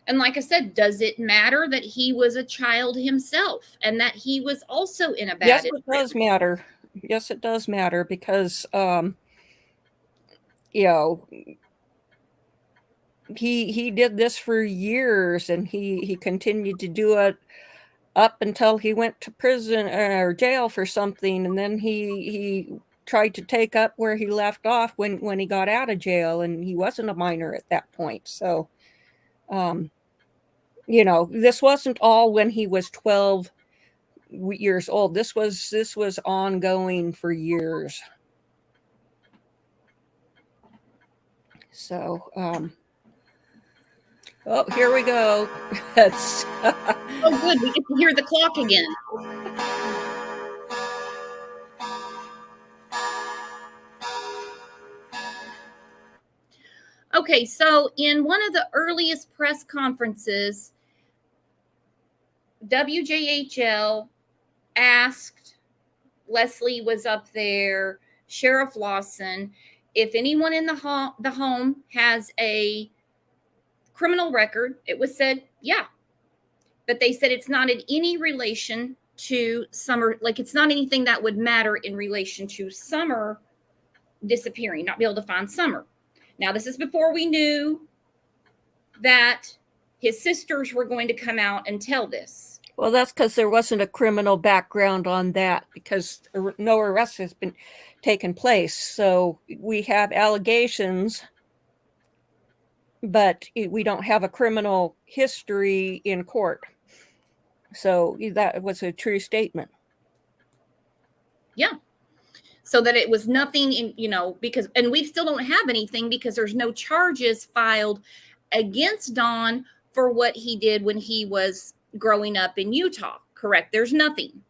And like I said, does it matter that he was a child himself and that he was also in a bad Yes, it does matter. Yes, it does matter, because he did this for years, and he continued to do it up until he went to prison or jail for something, and then he tried to take up where he left off when he got out of jail, and he wasn't a minor at that point. So this wasn't all when he was 12 years old. This was ongoing for years. So oh, here we go. That's Oh, good. We get to hear the clock again. Okay, so in one of the earliest press conferences, WJHL asked, Leslie was up there, Sheriff Lawson, if anyone in the home has a criminal record. It was said, yeah. But they said it's not in any relation to Summer, like it's not anything that would matter in relation to Summer disappearing, not be able to find Summer. Now, this is before we knew that his sisters were going to come out and tell this. Well, that's because there wasn't a criminal background on that, because no arrest has been taken place. So we have allegations, but we don't have a criminal history in court. So that was a true statement. Yeah. So that it was nothing in, because, and we still don't have anything because there's no charges filed against Don for what he did when he was growing up in Utah. Correct? There's nothing.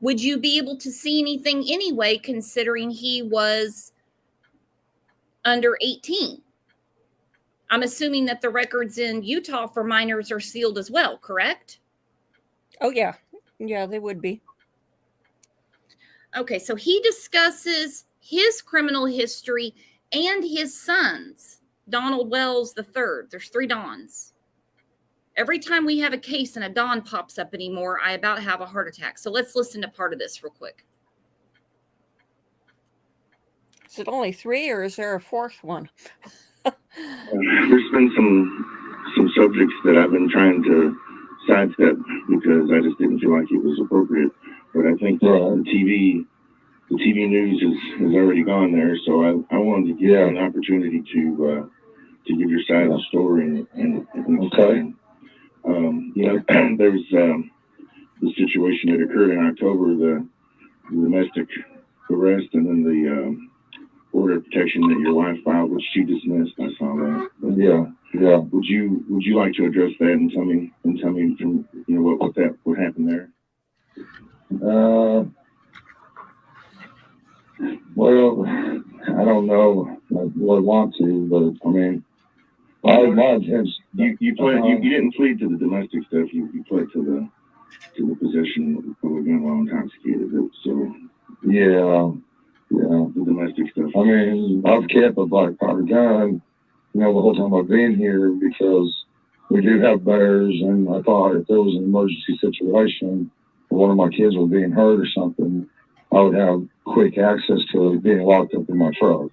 Would you be able to see anything anyway, considering he was under 18? I'm assuming that the records in Utah for minors are sealed as well, correct? Oh, yeah. Yeah, they would be. Okay, so he discusses his criminal history and his son's, Donald Wells III. There's 3 Dons. Every time we have a case and a Don pops up anymore, I about have a heart attack. So let's listen to part of this real quick. Is it only 3, or is there a 4th one? There's been some subjects that I've been trying to sidestep because I just didn't feel like it was appropriate. But I think the TV news has already gone there, so I wanted to give you an opportunity to give your side of the story and okay. There's the situation that occurred in October, the domestic arrest, and then the order of protection that your wife filed, which she dismissed. I saw that. But, yeah. Would you like to address that and tell me from what happened there? Well, I don't know. I really want to, but I mean, you didn't plead to the domestic stuff. You pled to the possession of a gun while intoxicated. So the domestic stuff. I mean, I've kept a black powder gun, the whole time I've been here, because we do have bears, and I thought if there was an emergency situation, or one of my kids was being hurt or something, I would have quick access to it being locked up in my truck.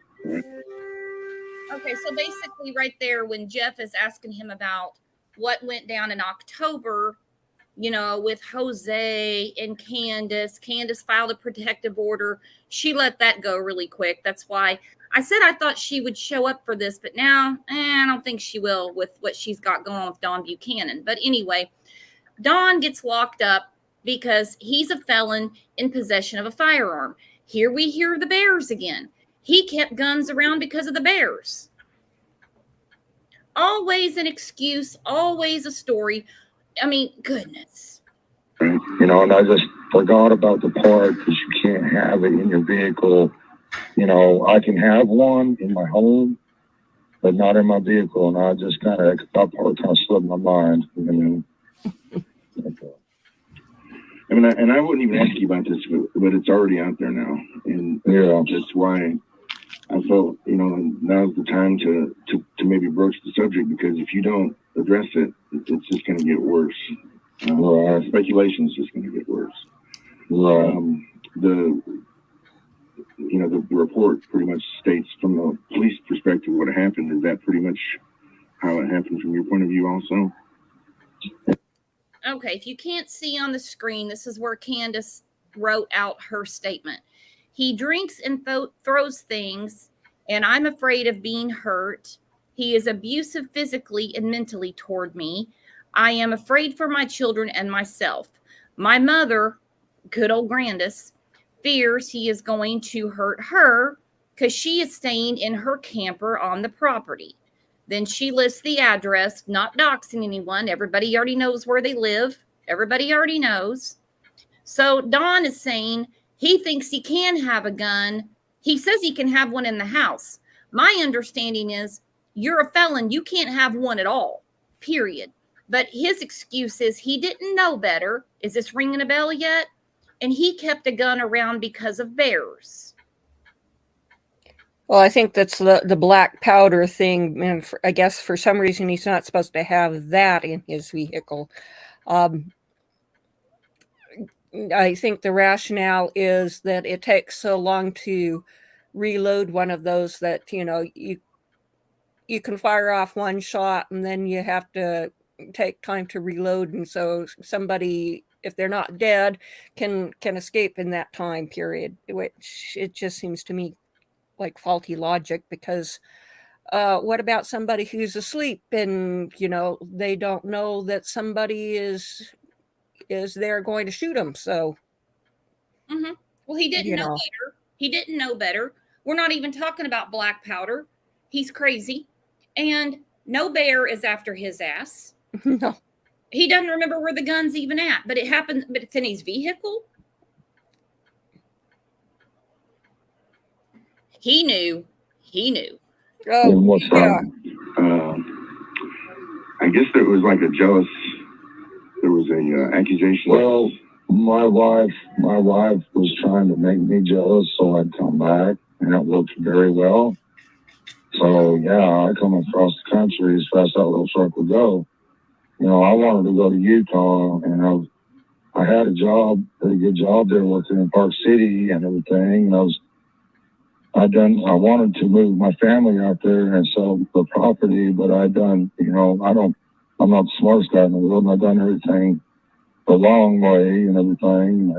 Okay, so basically right there, when Jeff is asking him about what went down in October, with Jose and Candace. Candace filed a protective order. She let that go really quick. That's why I said I thought she would show up for this, but now I don't think she will with what she's got going on with Don Buchanan. But anyway, Don gets locked up because he's a felon in possession of a firearm. Here we hear the bears again. He kept guns around because of the bears. Always an excuse, always a story. I mean, goodness. And I just forgot about the part that you can't have it in your vehicle. I can have one in my home, but not in my vehicle. And I just that part kind of slipped my mind. And I wouldn't even ask you about this, but it's already out there now. And that's why I felt, now's the time to maybe broach the subject, because if you don't address it, it's just going to get worse. Speculation is just going to get worse. The report pretty much states from the police perspective what happened. Is that pretty much how it happened from your point of view also? Okay, if you can't see on the screen, this is where Candace wrote out her statement. He drinks and throws things, and I'm afraid of being hurt. He is abusive physically and mentally toward me. I am afraid for my children and myself. My mother, good old Candace, fears he is going to hurt her because she is staying in her camper on the property. Then she lists the address, not doxing anyone. Everybody already knows where they live. Everybody already knows. So Don is saying he thinks he can have a gun. He says he can have one in the house. My understanding is you're a felon. You can't have one at all, period. But his excuse is he didn't know better. Is this ringing a bell yet? And he kept a gun around because of bears. Well, I think that's the black powder thing. And I guess for some reason he's not supposed to have that in his vehicle. I think the rationale is that it takes so long to reload one of those that, you can fire off one shot and then you have to take time to reload. And so somebody, if they're not dead, can escape in that time period, which it just seems to me like faulty logic, because what about somebody who's asleep and they don't know that somebody is there going to shoot them? So well, he didn't know better. He didn't know better. We're not even talking about black powder. He's crazy, and no bear is after his ass. No, he doesn't remember where the gun's even at, but it happened. But it's in his vehicle. He knew. Oh, yeah. I guess there was like there was a accusation. Well, my wife was trying to make me jealous so I'd come back, and it worked very well. So I come across the country as fast as that little truck would go. I wanted to go to Utah, and I had a pretty good job there working in Park City and everything. And I wanted to move my family out there and sell the property, but I'm not the smartest guy in the world, and I've done everything the long way and everything.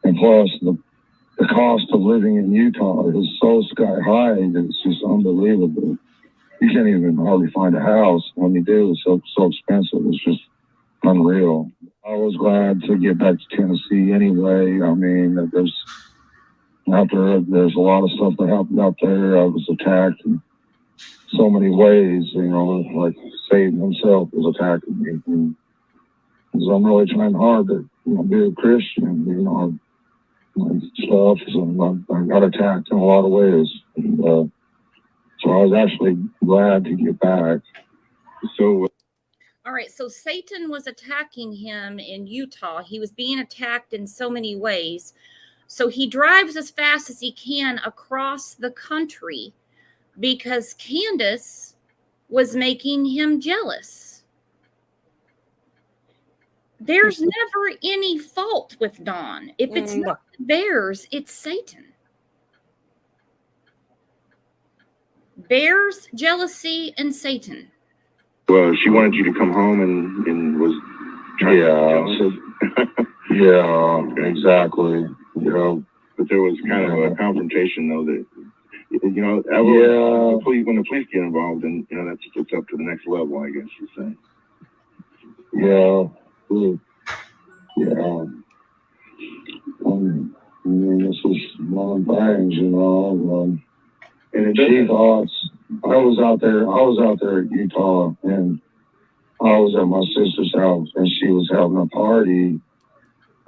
And plus the cost of living in Utah is so sky high that it's just unbelievable. You can't even hardly find a house. When you do, it's so expensive. It's just unreal. I was glad to get back to Tennessee anyway. I mean, there's a lot of stuff that happened out there. I was attacked in so many ways, like Satan himself was attacking me. And so I'm really trying hard to be a Christian, and stuff. So I got attacked in a lot of ways. And, so I was actually glad to get back. So. All right, so Satan was attacking him in Utah. He was being attacked in so many ways. So he drives as fast as he can across the country because Candace was making him jealous. There's never any fault with Don. If it's not theirs, it's Satan. Bears, jealousy, and Satan. Well, she wanted you to come home and was trying to. Yeah, exactly. Yeah. But there was kind of a confrontation, though, that, when the police get involved, and, it's up to the next level, I guess you're saying. Yeah. Yeah. This is one of the things, and she thought, I was out there at Utah, and I was at my sister's house, and she was having a party,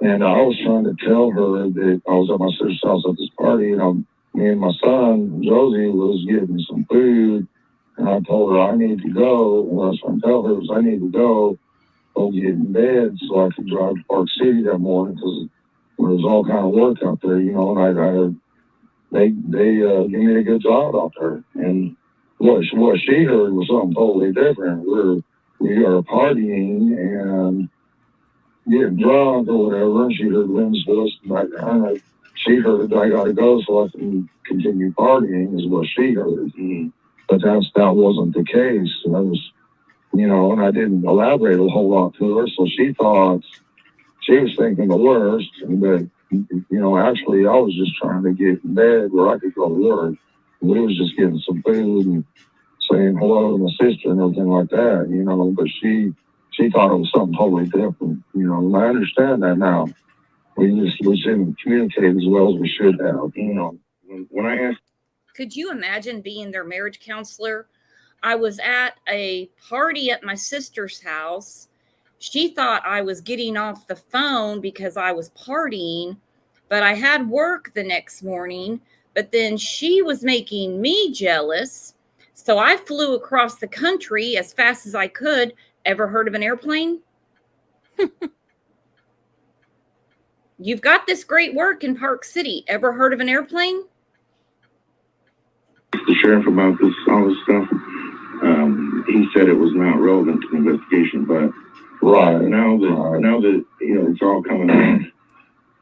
and I was trying to tell her that I was at my sister's house at this party, and me and my son, Josie, was getting some food, and I told her I need to go, and what I was trying to tell her was I need to go get in bed so I could drive to Park City that morning, because there was all kind of work out there, and they gave me a good job out there, and what she heard was something totally different. We are partying and getting drunk or whatever, and she heard Lynn's voice back there. She heard I got to go so I can continue partying is what she heard. Mm-hmm. But that wasn't the case. That was, and I didn't elaborate a whole lot to her, so she thought she was thinking the worst. But actually, I was just trying to get in bed where I could go to work. We was just getting some food and saying hello to my sister and everything like that, but she thought it was something totally different, and I understand that now. We didn't communicate as well as we should have, When I asked, could you imagine being their marriage counselor? I was at a party at my sister's house. She thought I was getting off the phone because I was partying, but I had work the next morning, but then she was making me jealous. So I flew across the country as fast as I could. Ever heard of an airplane? You've got this great work in Park City. Ever heard of an airplane? The sheriff about all this stuff, he said it was not relevant to the investigation, but now that it's all coming out,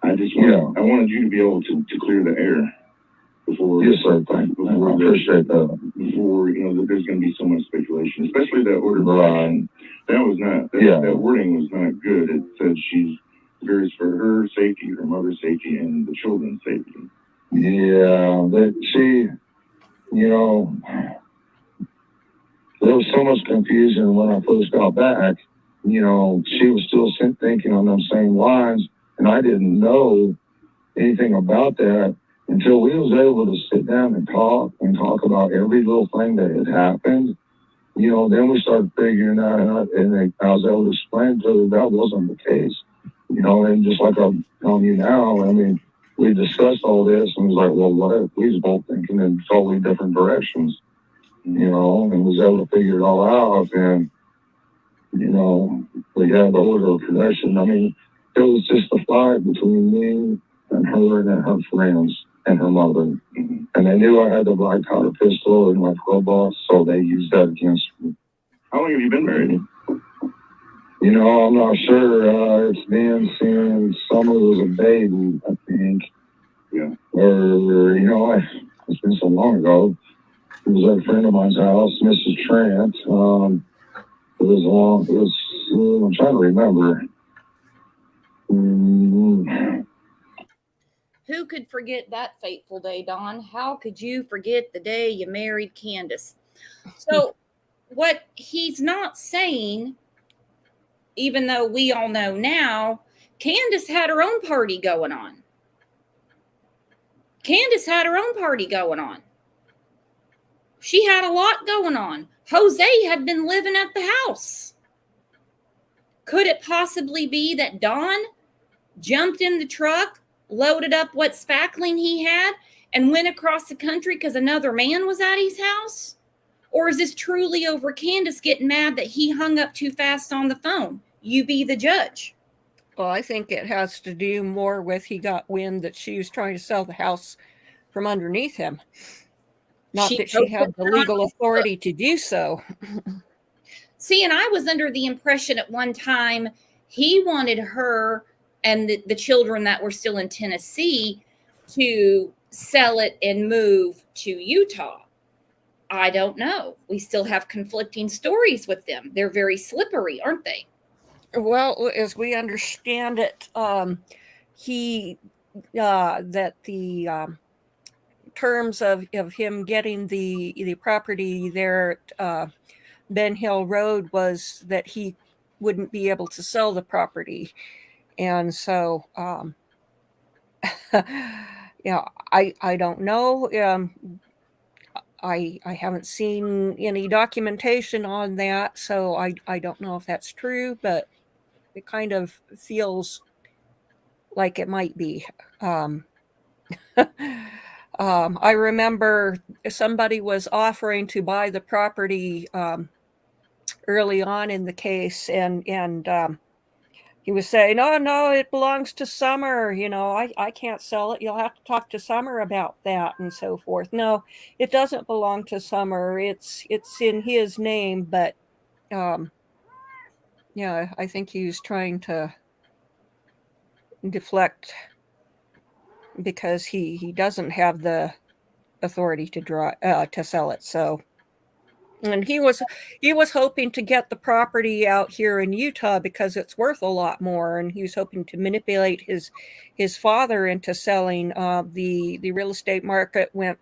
I just I wanted you to be able to clear the air before. Yes, sir. Thank you. I appreciate that. Before that there's going to be so much speculation, especially that order. That was not. That wording was not good. It said she's fears for her safety, her mother's safety, and the children's safety. Yeah, there was so much confusion when I first got back. She was still thinking on them same lines, and I didn't know anything about that until we was able to sit down and talk about every little thing that had happened. Then we started figuring that out, and I was able to explain to her that wasn't the case. And just like I'm telling you now, we discussed all this and was like, well, what if we was both thinking in totally different directions, and was able to figure it all out. And, we had the order of protection. It was just a fight between me and her friends and her mother. Mm-hmm. And they knew I had the black powder pistol in my glove box, so they used that against me. How long have you been married? I'm not sure. It's been since Summer was a baby, I think. Yeah. Or, it's been so long ago. It was at a friend of mine's house, Mrs. Trent. I'm trying to remember. Who could forget that fateful day, Dawn? How could you forget the day you married Candace? So what he's not saying, even though we all know now, Candace had her own party going on. She had a lot going on. Jose had been living at the house. Could it possibly be that Dawn jumped in the truck, loaded up what spackling he had, and went across the country because another man was at his house? Or is this truly over Candace getting mad that he hung up too fast on the phone? You be the judge. Well, I think it has to do more with he got wind that she was trying to sell the house from underneath him. Not that she had the legal authority to do so. See, and I was under the impression at one time he wanted her and the children that were still in Tennessee to sell it and move to Utah. I don't know. We still have conflicting stories with them. They're very slippery, aren't they? Well, as we understand it, that the terms of him getting the property there at Ben Hill Road was that he wouldn't be able to sell the property. And so, yeah, I don't know. I haven't seen any documentation on that, so I don't know if that's true, but it kind of feels like it might be. I remember somebody was offering to buy the property early on in the case, and he was saying, "Oh no, it belongs to Summer. You know, I can't sell it. You'll have to talk to Summer about that," and so forth. No, it doesn't belong to Summer. It's in his name, but yeah, I think he's trying to deflect because he doesn't have the authority to sell it. So, and he was hoping to get the property out here in Utah because it's worth a lot more, and he was hoping to manipulate his father into selling. The real estate market went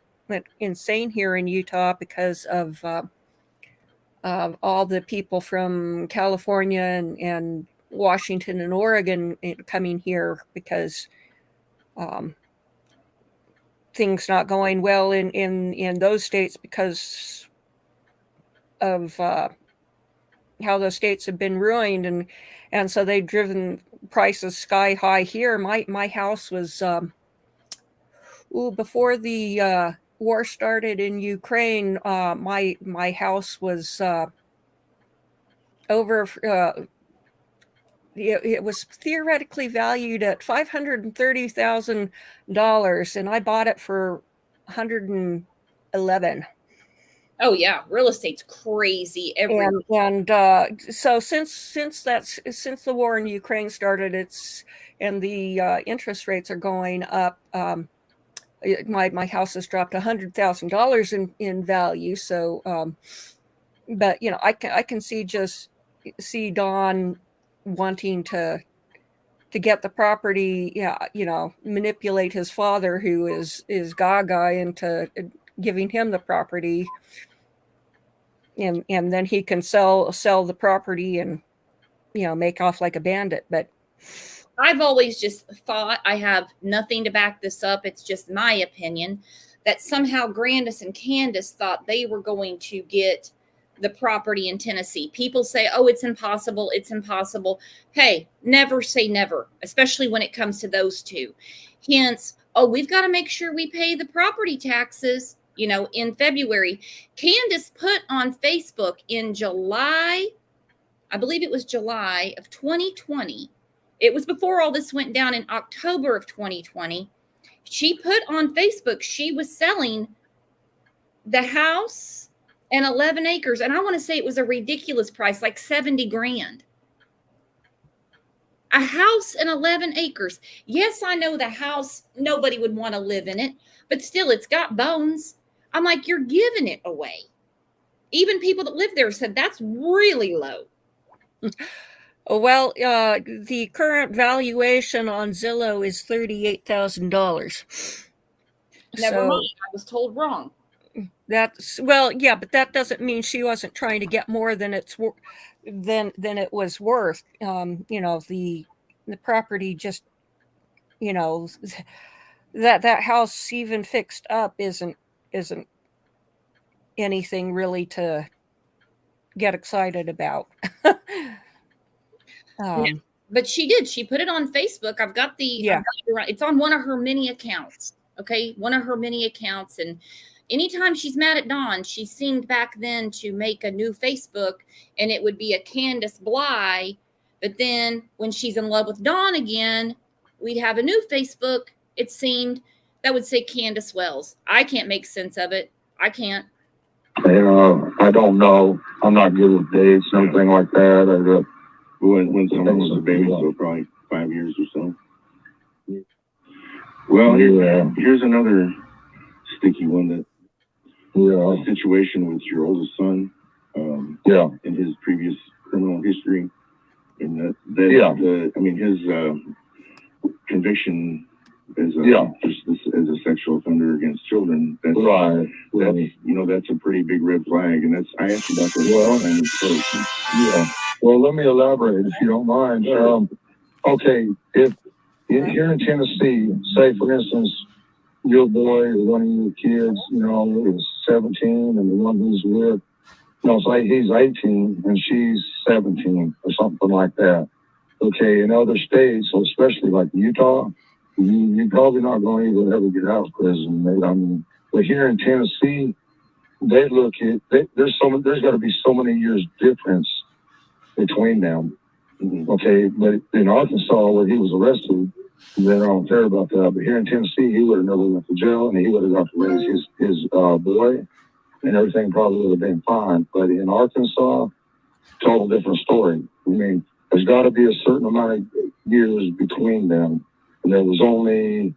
insane here in Utah because of all the people from California and Washington and Oregon coming here because things not going well in those states because of how those states have been ruined, and so they've driven prices sky high here. My house was before the war started in Ukraine. My house was over. It was theoretically valued at $530,000, and I bought it for $111,000. Oh yeah, real estate's crazy everywhere. And so since the war in Ukraine started, and the interest rates are going up. My house has dropped $100,000 in value. So, but you know, I can see Don wanting to get the property. Yeah, you know, manipulate his father, who is gaga, into giving him the property. And then he can sell the property and, you know, make off like a bandit. But I've always just thought, I have nothing to back this up, it's just my opinion, that somehow Grandis and Candace thought they were going to get the property in Tennessee. People say, oh, it's impossible. It's impossible. Hey, never say never, especially when it comes to those two. Hence, oh, we've got to make sure we pay the property taxes. You know, in February, Candace put on Facebook in July, I believe it was July of 2020. It was before all this went down in October of 2020. She put on Facebook she was selling the house and 11 acres. And I want to say it was a ridiculous price, like $70,000. A house and 11 acres. Yes, I know the house, nobody would want to live in it, but still, it's got bones. I'm like, you're giving it away. Even people that live there said that's really low. Well, the current valuation on Zillow is $38,000. Never mind, I was told wrong. That's, well, yeah, but that doesn't mean she wasn't trying to get more than it was worth. You know, the property just, you know, that house even fixed up isn't anything really to get excited about. Yeah, but she did. She put it on Facebook. I've got it's on one of her many accounts. Okay, one of her many accounts. And anytime she's mad at Dawn, she seemed back then to make a new Facebook, and it would be a Candace Bly. But then when she's in love with Dawn again, we'd have a new Facebook. It seemed that would say Candace Wells. I can't make sense of it. I can't. I don't know. I'm not good with dates and everything like that. When someone was a baby, so probably 5 years or so. Well, here's another sticky one that a situation with your oldest son, in his previous criminal history, and his conviction as a sexual offender against children. That's that's a pretty big red flag, and I asked you about that. Well, let me elaborate if you don't mind. Sure. Okay, if here in Tennessee, say for instance, your boy or one of your kids, is 17, and the one who's with, say he's 18 and she's 17 or something like that. Okay, in other states, especially like Utah, you're probably not going to ever get out of prison. But here in Tennessee, they look at there's got to be so many years difference between them. Okay, but in Arkansas, where he was arrested, then I don't care about that. But here in Tennessee, he would have never went to jail, and he would have got to raise his boy, and everything probably would have been fine. But in Arkansas, total different story. There's got to be a certain amount of years between them. And there was only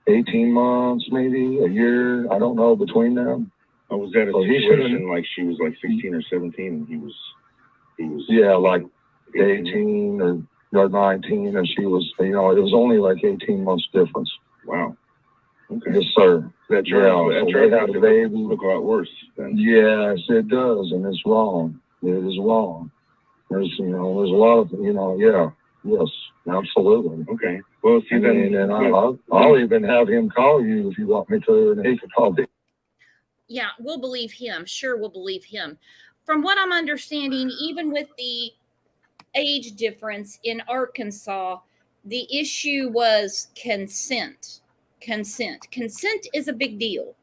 18 months, maybe a year, I don't know, between them. I was at a situation like she was like 16 or 17, and he was like 18 or 19, and she was, it was only like 18 months difference. Wow. Okay. Yes, sir. That had a baby. Look a lot worse then. Yes, it does, and it's wrong. It is wrong. There's a lot of, yes, absolutely. Okay. Well, see then, and I'll even have him call you if you want me to, and he can call me. Yeah, we'll believe him. Sure, we'll believe him. From what I'm understanding, even with the age difference in Arkansas, the issue was consent. Consent is a big deal.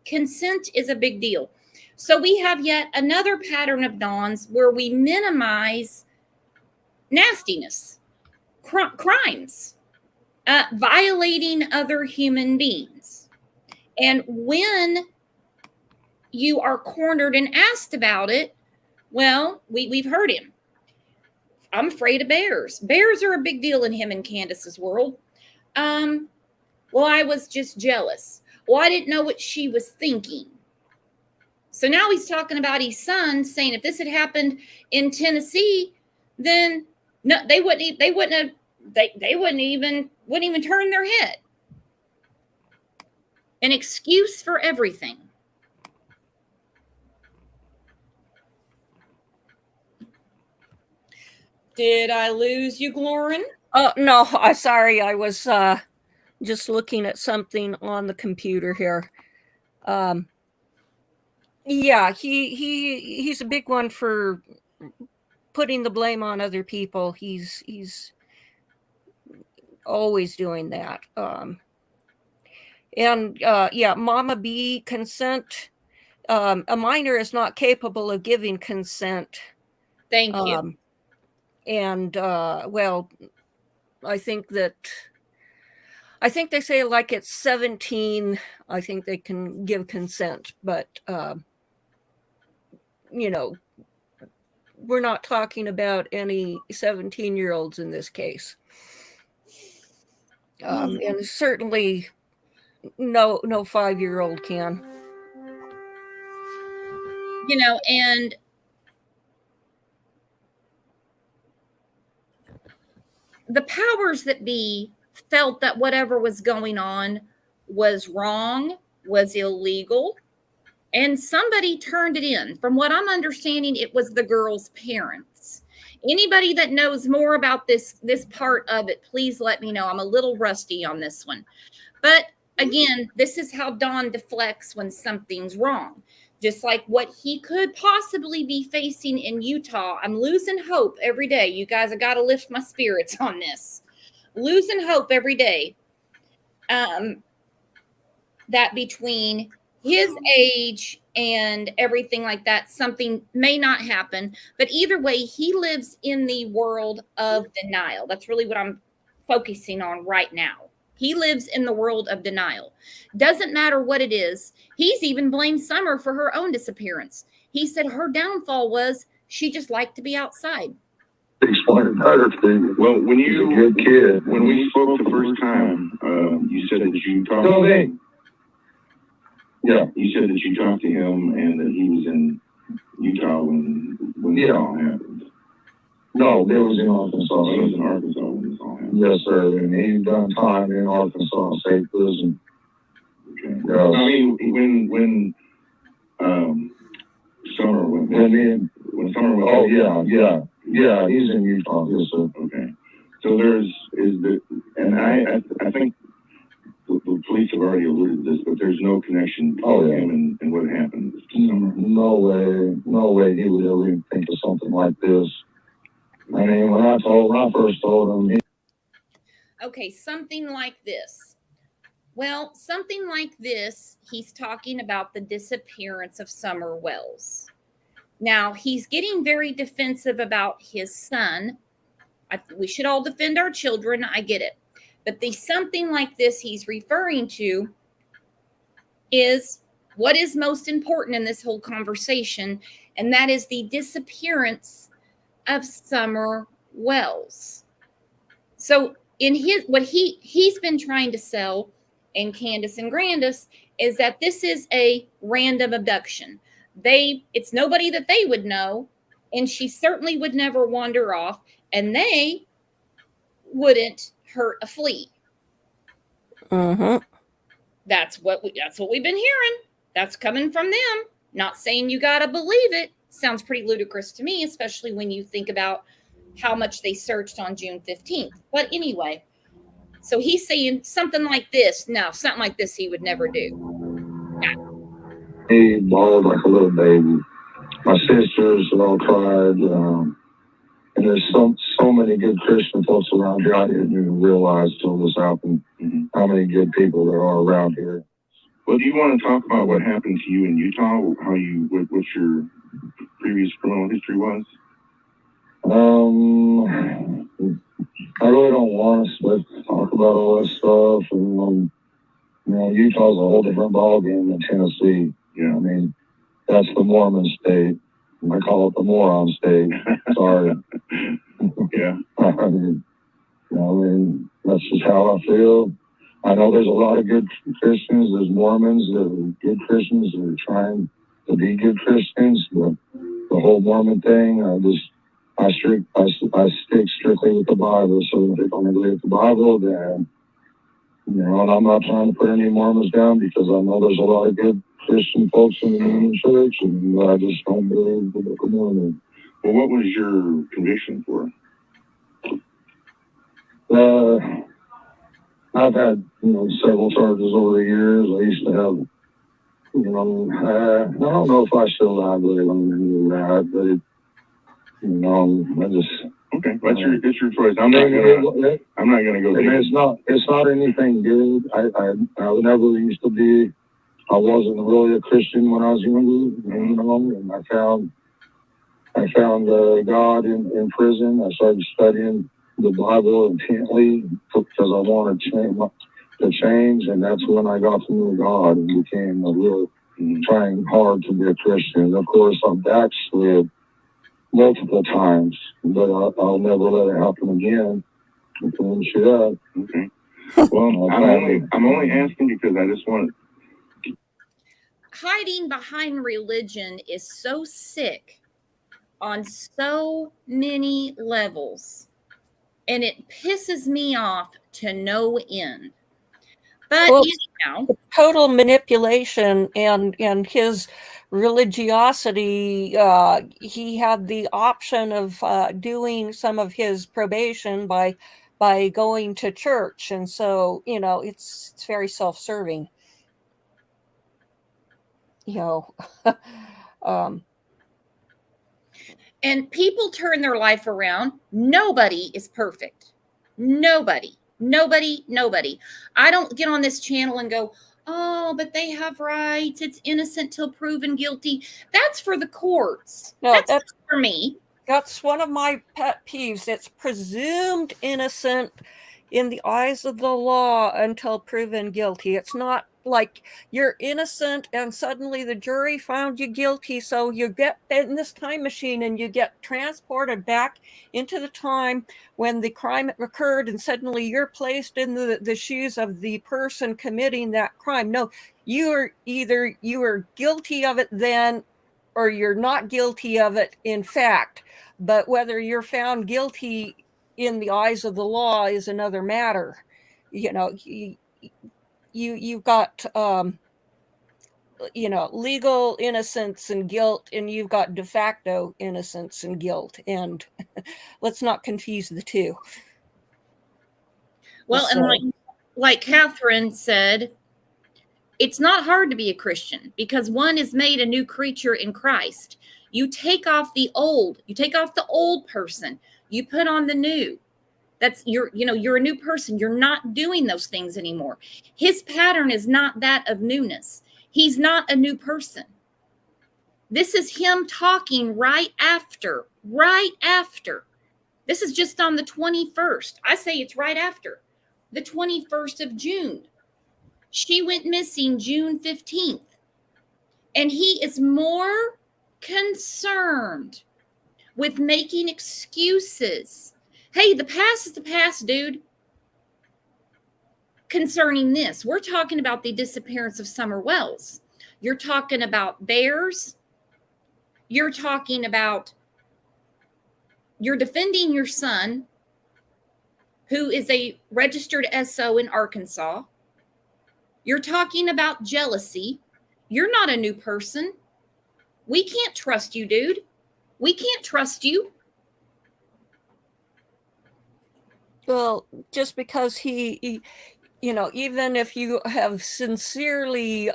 Consent is a big deal. So we have yet another pattern of Dawn's where we minimize nastiness, crimes, violating other human beings. And when you are cornered and asked about it, well, we've heard him. I'm afraid of bears. Bears are a big deal in him and Candace's world. Well, I was just jealous. Well, I didn't know what she was thinking. So now he's talking about his son, saying if this had happened in Tennessee, then no, they wouldn't even turn their head. An excuse for everything. Did I lose you, Glorin? No, sorry. I was just looking at something on the computer here. Yeah, he's a big one for putting the blame on other people. He's always doing that. Mama B, consent. A minor is not capable of giving consent. Thank you. I think they say like at 17, I think they can give consent, but we're not talking about any 17-year-olds in this case. And certainly no 5-year-old can. And the powers that be felt that whatever was going on was wrong, was illegal, and somebody turned it in. From what I'm understanding, it was the girl's parents. Anybody that knows more about this part of it, please let me know. I'm a little rusty on this one. But again, this is how Don deflects when something's wrong. Just like what he could possibly be facing in Utah. I'm losing hope every day. You guys have got to lift my spirits on this. Losing hope every day. That between his age and everything like that, something may not happen. But either way, he lives in the world of denial. That's really what I'm focusing on right now. He lives in the world of denial. Doesn't matter what it is. He's even blamed Summer for her own disappearance. He said her downfall was she just liked to be outside. Explain it better to you. Well, when He's a good kid. When we spoke the first time, you said that you talked. Yeah. You said that you talked to him and that he was in Utah when this all happened. No, it was in Arkansas. He was in Arkansas when this all happened. Yes, sir. And he done time in Arkansas State Prison. Okay. Yeah. I mean, when Summer went. When Summer went. Oh yeah. He's in Utah. Yes, sir. Okay. So and I think the police have already alluded to this, but there's no connection between him and what happened to Summer. No way he would ever even think of something like this. I mean, when I first told him. Okay, something like this. Well, something like this, he's talking about the disappearance of Summer Wells. Now, he's getting very defensive about his son. We should all defend our children. I get it. But the something like this he's referring to is what is most important in this whole conversation, and that is the disappearance of Summer Wells. So in what he's been trying to sell in Candace and Grandis is that this is a random abduction. It's nobody that they would know, and she certainly would never wander off, and they wouldn't hurt a flea. Mm-hmm. That's what we've been hearing. That's coming from them. Not saying you gotta believe it. Sounds pretty ludicrous to me, especially when you think about how much they searched on June 15th. But anyway, so he's saying something like this. No, something like this he would never do. Yeah. He bawled like a little baby. My sisters all cried. And there's so many good Christian folks around here. I didn't even realize till this happened how many good people there are around here. Well, do you want to talk about what happened to you in Utah? What your previous criminal history was? I really don't want to talk about all that stuff. And Utah's a whole different ballgame than Tennessee. Yeah. I mean, that's the Mormon state. I call it the moron state. Sorry. Yeah. I mean, that's just how I feel. I know there's a lot of good Christians. There's Mormons that are good Christians that are trying to be good Christians. But the whole Mormon thing, I stick strictly with the Bible. So if they don't agree with the Bible, then, and I'm not trying to put any Mormons down because I know there's a lot of good Christian folks in the Mormon church, and I just don't believe the Book of Mormon. Well, what was your conviction for? I've had, several charges over the years. I used to have, I don't know if I still have really on any of that, but I just. Okay, it's your choice. I'm not gonna go. It's not anything good. I never used to be. I wasn't really a Christian when I was younger, and I found God in prison. I started studying the Bible intently because I wanted to change, and that's when I got to know God and became a real trying hard to be a Christian. Of course, I'm backslid multiple times, but I'll never let it happen again. Okay. Well, I'm only asking because I just want. Hiding behind religion is so sick on so many levels, and it pisses me off to no end. But the total manipulation and his religiosity, he had the option of doing some of his probation by going to church, and so it's very self-serving. And people turn their life around. Nobody is perfect. Nobody. I don't get on this channel and go, oh, but they have rights. It's innocent till proven guilty. That's for the courts. No, that's not for me. That's one of my pet peeves. It's presumed innocent in the eyes of the law until proven guilty. It's not like you're innocent and suddenly the jury found you guilty. So you get in this time machine and you get transported back into the time when the crime occurred, and suddenly you're placed in the shoes of the person committing that crime. No, you are guilty of it then, or you're not guilty of it in fact. But whether you're found guilty in the eyes of the law is another matter. You know, you've got legal innocence and guilt, and you've got de facto innocence and guilt, and let's not confuse the two. Well, So, and like Catherine said, it's not hard to be a Christian because one is made a new creature in Christ. You take off the old person, you put on the new. That's you're a new person. You're not doing those things anymore. His pattern is not that of newness. He's not a new person. This is him talking right after. This is just on the 21st. I say it's right after the 21st of June. She went missing June 15th. And he is more concerned with making excuses. Hey, the past is the past, dude. Concerning this, we're talking about the disappearance of Summer Wells. You're talking about bears. You're defending your son, who is a registered SO in Arkansas. You're talking about jealousy. You're not a new person. We can't trust you, dude. We can't trust you. well, just because he even if you have sincerely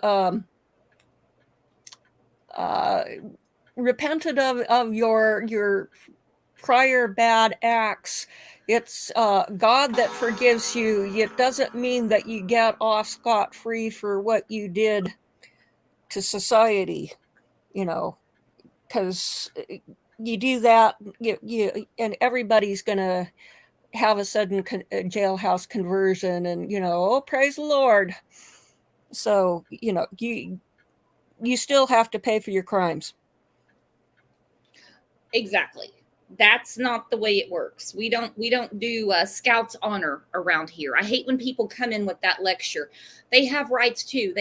repented of your prior bad acts, it's God that forgives you. It doesn't mean that you get off scot-free for what you did to society, because you do that, and everybody's going to have a sudden jailhouse conversion, and oh, praise the Lord. So you still have to pay for your crimes. Exactly. That's not the way it works. We don't do Scouts honor around here. I hate when people come in with that lecture. They have rights too.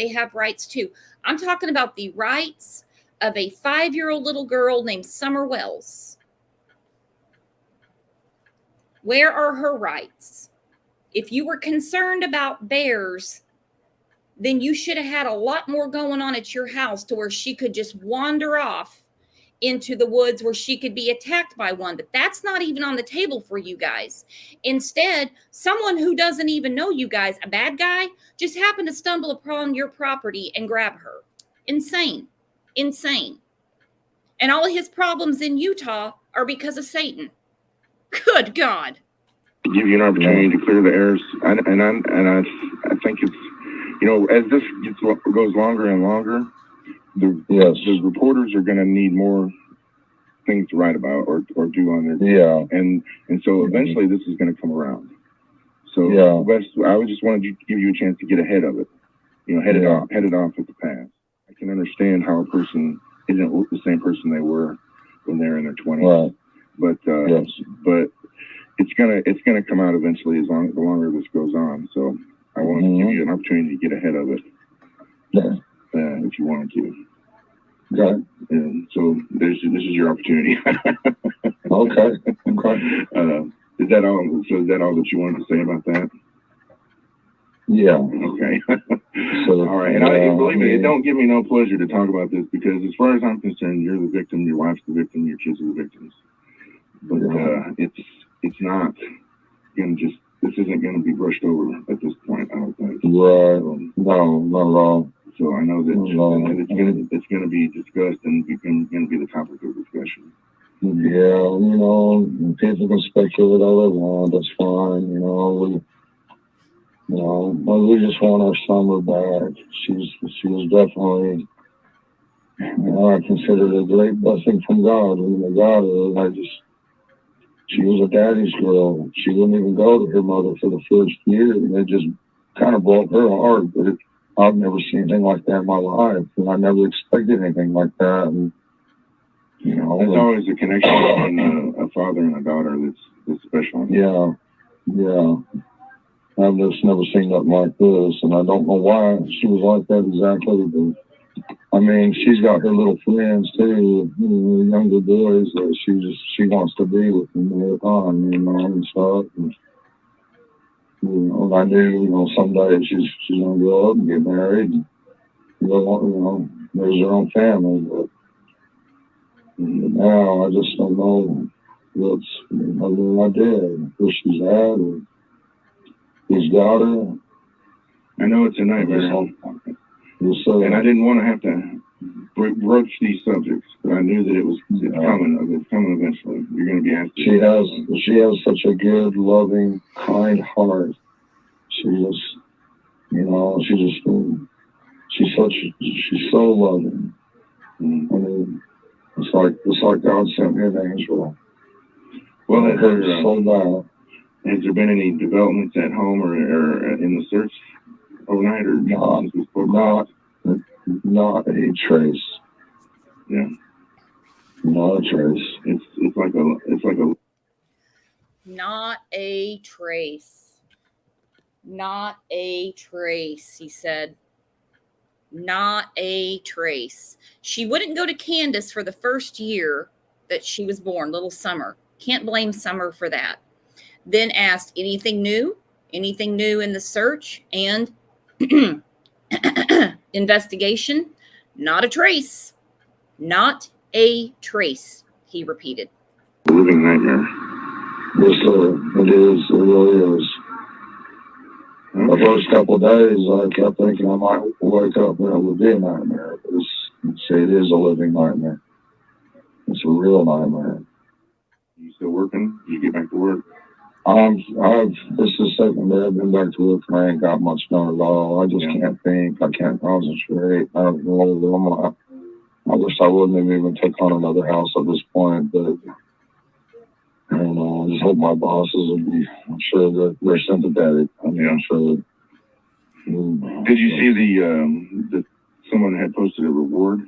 I'm talking about the rights of a 5-year-old little girl named Summer Wells. Where are her rights? If you were concerned about bears, then you should have had a lot more going on at your house to where she could just wander off into the woods where she could be attacked by one. But that's not even on the table for you guys. Instead, someone who doesn't even know you guys, a bad guy, just happened to stumble upon your property and grab her. Insane. And all of his problems in Utah are because of Satan. Good God. Give you an opportunity to clear the airs, and I think it's, as this goes longer and longer, the reporters are going to need more things to write about or do on their and so eventually this is going to come around. So I would just wanted to give you a chance to get ahead of it, head it off with the past. I can understand how a person isn't the same person they were when they're in their 20s, but it's gonna come out eventually the longer this goes on. So I wanted to give you an opportunity to get ahead of it, if you wanted to. Okay. And so this is your opportunity. Okay. Is that all? So is that all that you wanted to say about that? Yeah. Okay. So, all right. And believe me, it don't give me no pleasure to talk about this because, as far as I'm concerned, you're the victim, your wife's the victim, your kids are the victims. But it's not gonna this isn't gonna be brushed over at this point, I don't think. Right. No, not at all. So I know that it's gonna be discussed and gonna be the topic of discussion. Yeah, people can speculate all they want. That's fine. We just want our Summer back. She was definitely, I consider it a great blessing from God. She was a daddy's girl. She wouldn't even go to her mother for the first year, and it just kind of broke her heart. But I've never seen anything like that in my life, and I never expected anything like that. And you know, there's always a connection between a father and a daughter that's special. yeah, yeah. I've just never seen nothing like this, and I don't know why she was like that exactly. But I mean, she's got her little friends too, you know, younger boys that she wants to be with them all the time, you know, and stuff. And, you know, and I knew, you know, someday she's gonna grow up and get married, and go on, you know, raise her own family. But now I just don't know what's no idea where she's at or he's got her. I know it's a nightmare, and I didn't want to have to broach these subjects, but I knew that it's coming. It's coming eventually. You're going to be asked. She has such a good, loving, kind heart. She's so loving. I mean, it's like God sent me an angel. Well, it hurts so bad. Has there been any developments at home or in the search overnight, or not a trace? Yeah, not a trace. It's like a not a trace. Not a trace, he said. Not a trace. She wouldn't go to Candace for the first year that she was born, little Summer. Can't blame Summer for that. Then asked, anything new? Anything new in the search and investigation? Not a trace. Not a trace, he repeated. Living nightmare. Yes, sir. It is. It really is. The first couple of days, I kept thinking I might wake up and it would be a nightmare. It is a living nightmare. It's a real nightmare. You still working? You get back to work? This is the second day I've been back to work and I ain't got much done at all. I just can't think. I can't concentrate. I don't know. I wish I wouldn't have even took on another house at this point, but I don't know. I just hope my bosses will be, I'm sure that they're sympathetic. I mean, I'm sure. Did you see the someone had posted a reward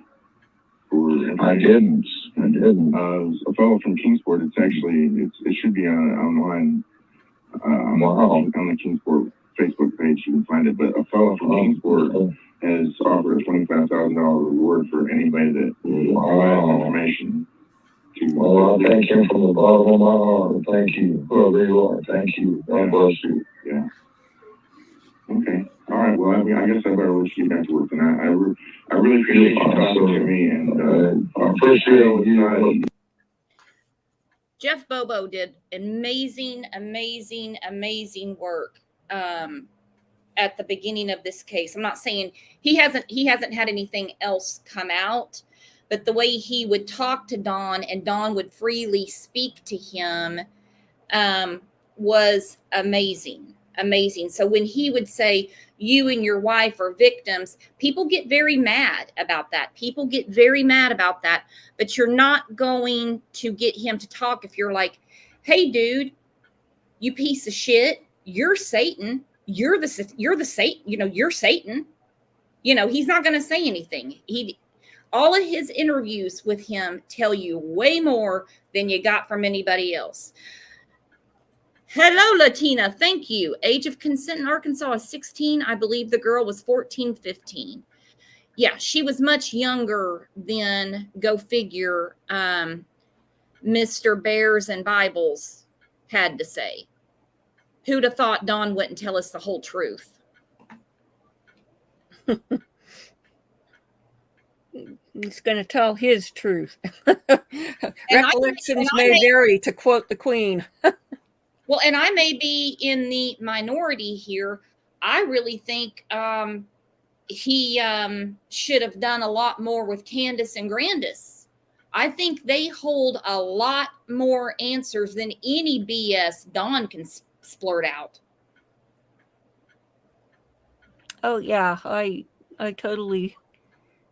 for? I didn't. A fellow from Kingsport. It should be online. On the Kingsport Facebook page, you can find it. But a fellow from Kingsport has offered a $25,000 reward for anybody that provides information. Well, I thank you from the bottom of my heart. Thank you, whoever you are. Thank you. God bless you. Yeah. Okay. All right. Well, I guess I better let you get back to work. And I really appreciate you talking to me. And I appreciate you. Jeff Bobo did amazing work at the beginning of this case. I'm not saying he hasn't had anything else come out, but the way he would talk to Dawn and Dawn would freely speak to him was amazing. So when he would say, you and your wife are victims, people get very mad about that. But you're not going to get him to talk if you're like, hey, dude, you piece of shit. You're Satan. You're Satan. You're Satan. He's not going to say anything. All of his interviews with him tell you way more than you got from anybody else. Hello, Latina. Thank you. Age of consent in Arkansas is 16. I believe the girl was 14, 15. Yeah, she was much younger than, go figure, Mr. Bears and Bibles had to say. Who'd have thought Dawn wouldn't tell us the whole truth? He's going to tell his truth. Recollections may vary, to quote the Queen. Well, and I may be in the minority here. I really think he should have done a lot more with Candace and Grandis. I think they hold a lot more answers than any BS Dawn can splurt out. Oh, yeah. I totally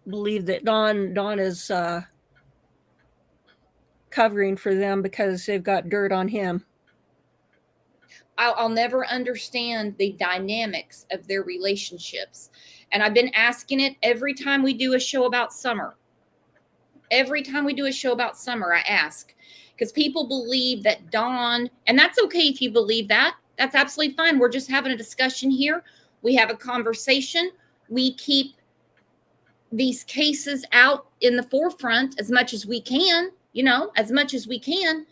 believe that Dawn is covering for them because they've got dirt on him. I'll never understand the dynamics of their relationships. And I've been asking it every time we do a show about summer. Every time we do a show about summer, I ask, because people believe that Dawn, and that's okay if you believe that. That's absolutely fine. We're just having a discussion here. We have a conversation. We keep these cases out in the forefront as much as we can, as much as we can.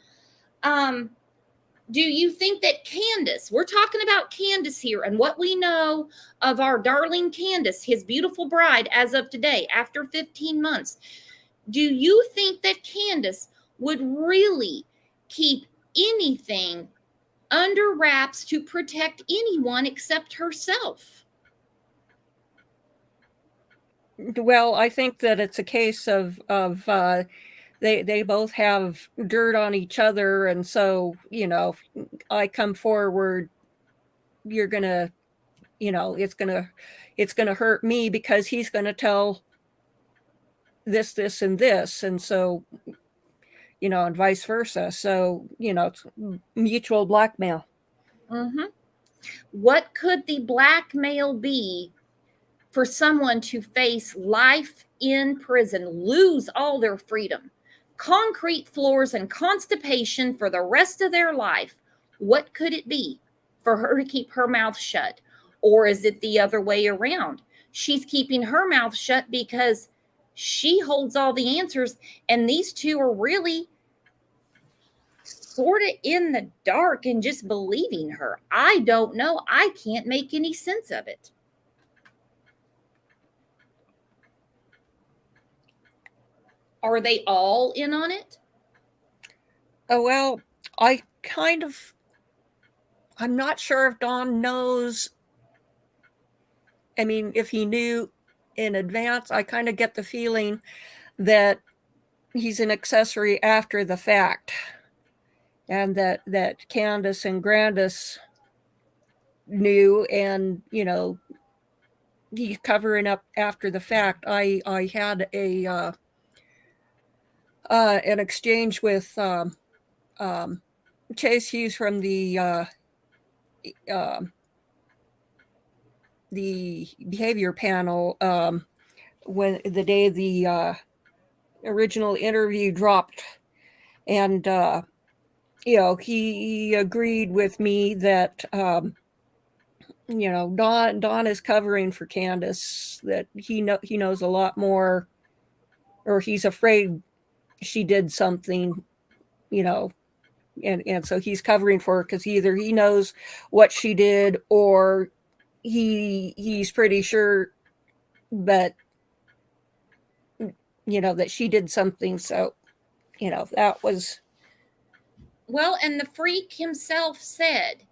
Do you think that Candace, we're talking about Candace here and what we know of our darling Candace, his beautiful bride as of today, after 15 months, do you think that Candace would really keep anything under wraps to protect anyone except herself? Well, I think that it's a case of they both have dirt on each other, and so if I come forward, you're gonna, it's gonna hurt me because he's gonna tell this, and this, and so and vice versa. So it's mutual blackmail. Mm-hmm. What could the blackmail be for someone to face life in prison, lose all their freedom, concrete floors, and constipation for the rest of their life? What could it be for her to keep her mouth shut? Or is it the other way around? She's keeping her mouth shut because she holds all the answers, and these two are really sort of in the dark and just believing her. I don't know. I can't make any sense of it. Are they all in on it? Oh, well, I'm not sure if Don knows. I mean, if he knew in advance, I kind of get the feeling that he's an accessory after the fact, and that Candace and Grandis knew, and he's covering up after the fact. I had an exchange with Chase Hughes from the behavior panel when the day the original interview dropped, and he agreed with me that Don is covering for Candace, that he knows a lot more, or he's afraid she did something, and so he's covering for her because either he knows what she did, or he's pretty sure that that she did something. So that was, well, and the freak himself said,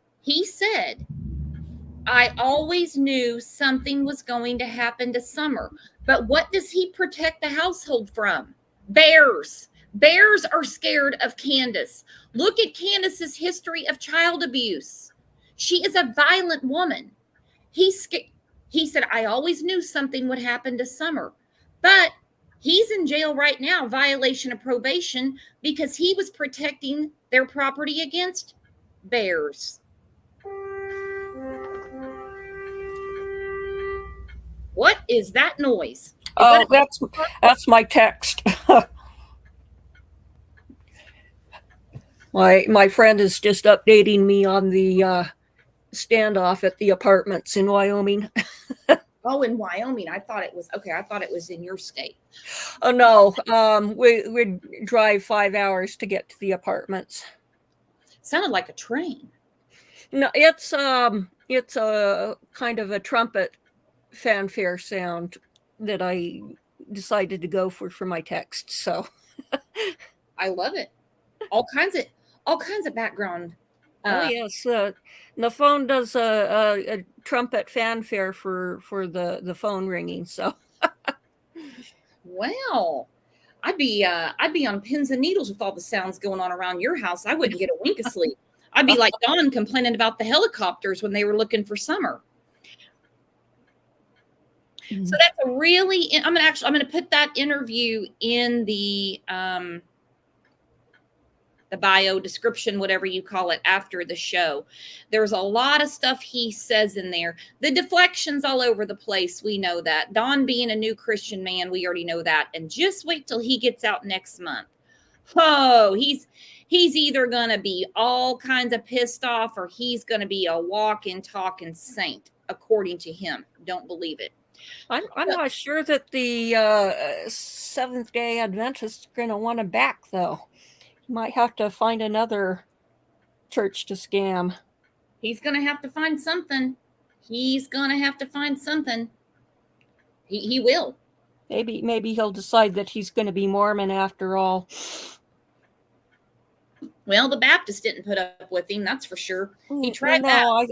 I always knew something was going to happen to Summer. But what does he protect the household from? Bears. Bears are scared of Candace. Look at Candace's history of child abuse. She is a violent woman. He said, I always knew something would happen to Summer. But he's in jail right now, violation of probation, because he was protecting their property against bears. What is that noise? That's my text. My friend is just updating me on the standoff at the apartments in Wyoming. Oh, in Wyoming. I thought it was in your state. Oh no. We drive 5 hours to get to the apartments. Sounded like a train. No, it's a kind of a trumpet fanfare sound that I decided to go for my text. So I love it. All kinds of background. Oh yes, the phone does a trumpet fanfare for the phone ringing. So well, I'd be on pins and needles with all the sounds going on around your house. I wouldn't get a wink of sleep. I'd be like Dawn complaining about the helicopters when they were looking for Summer. Mm-hmm. So that's a really. I'm gonna put that interview in the the bio description, whatever you call it, after the show. There's a lot of stuff he says in there. The deflections all over the place. We know that. Don being a new Christian man, we already know that. And just wait till he gets out next month. Oh, he's either going to be all kinds of pissed off or he's going to be a walking, talking saint, according to him. Don't believe it. I'm not sure that the Seventh-day Adventists are going to want him back, though. You might have to find another church to scam. He's going to have to find something. He's going to have to find something. He will. Maybe he'll decide that he's going to be Mormon after all. Well, the Baptists didn't put up with him, that's for sure. He tried that.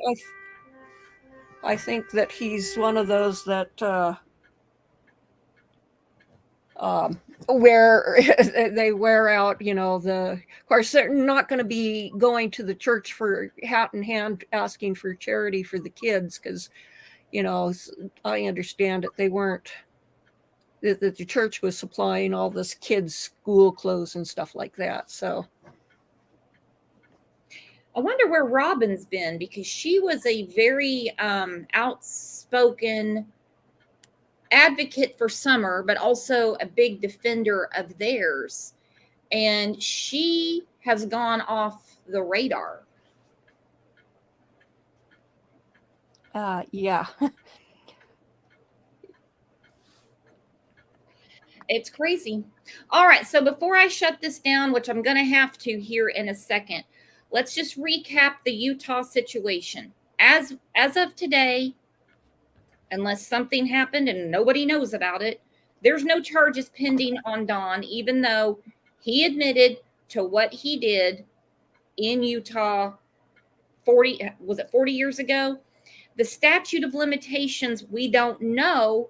I think that he's one of those that where they wear out, of course, they're not going to be going to the church for hat in hand asking for charity for the kids because, I understand that they weren't, that the church was supplying all this kids' school clothes and stuff like that. So I wonder where Robin's been, because she was a very outspoken advocate for Summer, but also a big defender of theirs. And she has gone off the radar. Yeah. It's crazy. All right. So before I shut this down, which I'm going to have to here in a second, let's just recap the Utah situation. As of today, unless something happened and nobody knows about it, there's no charges pending on Don, even though he admitted to what he did in Utah 40 years ago? The statute of limitations, we don't know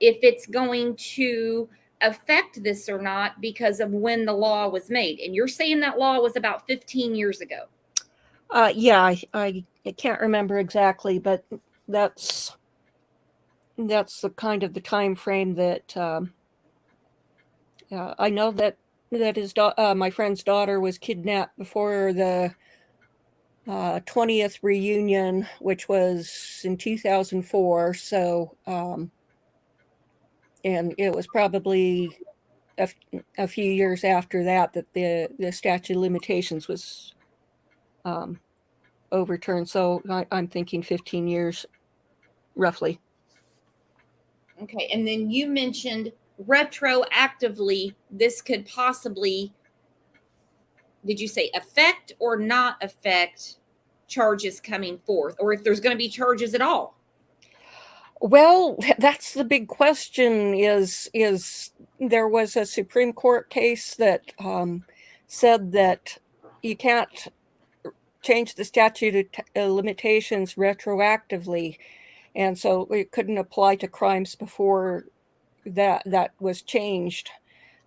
if it's going to affect this or not because of when the law was made. And you're saying that law was about 15 years ago. Yeah, I can't remember exactly, but that's the kind of the time frame that I know that his my friend's daughter was kidnapped before the 20th reunion, which was in 2004. So, and it was probably a few years after that the statute of limitations was overturned. So I'm thinking 15 years, roughly. Okay, and then you mentioned retroactively, this could possibly, did you say affect or not affect charges coming forth, or if there's going to be charges at all? Well, that's the big question. Is there was a Supreme Court case that said that you can't change the statute of limitations retroactively, and so it couldn't apply to crimes before that was changed,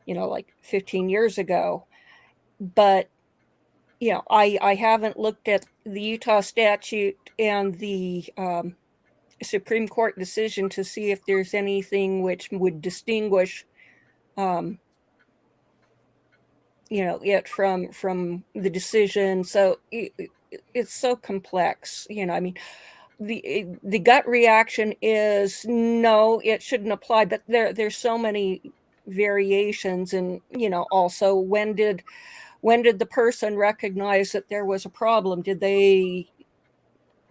like 15 years ago. But I haven't looked at the Utah statute and the Supreme Court decision to see if there's anything which would distinguish it from the decision. So it's so complex. I mean, the gut reaction is no, it shouldn't apply, but there's so many variations. And also, when did the person recognize that there was a problem? Did they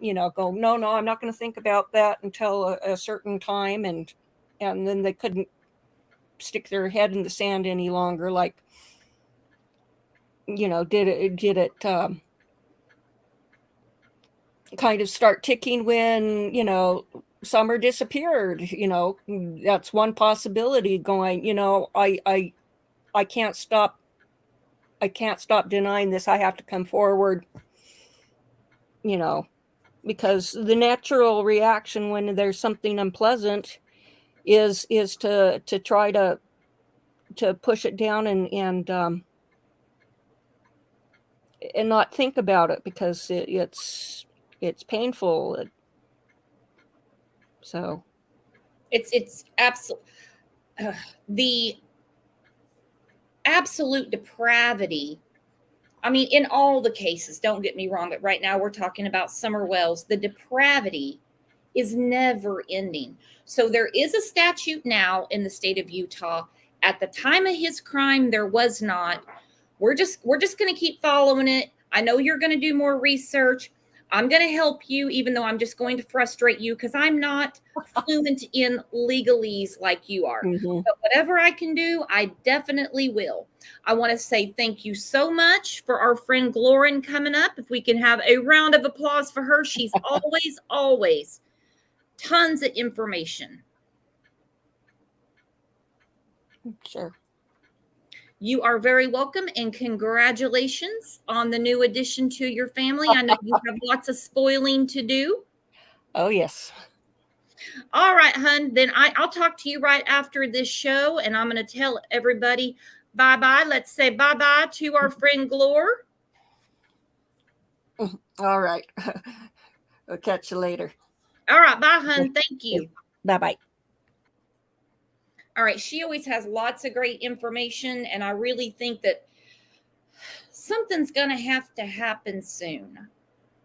go, no, I'm not going to think about that until a certain time, and then they couldn't stick their head in the sand any longer? Like, did it kind of start ticking when Summer disappeared? That's one possibility. Going, I can't stop denying this. I have to come forward, because the natural reaction when there's something unpleasant is to try to push it down and not think about it, because it's painful. So It's absolute the absolute depravity I mean, in all the cases, don't get me wrong, but right now we're talking about Summer Wells. The depravity is never ending. So there is a statute now in the state of Utah. At the time of his crime, there was not. We're just going to keep following it. I know you're going to do more research. I'm going to help you, even though I'm just going to frustrate you because I'm not fluent in legalese like you are. Mm-hmm. But whatever I can do, I definitely will. I want to say thank you so much for our friend Glorin coming up. If we can have a round of applause for her. She's always tons of information. Sure. You are very welcome, and congratulations on the new addition to your family. I know you have lots of spoiling to do. Oh, yes. All right, hun. Then I'll talk to you right after this show, and I'm going to tell everybody bye-bye. Let's say bye-bye to our friend Glor. All right. I'll catch you later. All right. Bye, hun. Thank you. Bye-bye. All right. She always has lots of great information, and I really think that something's going to have to happen soon.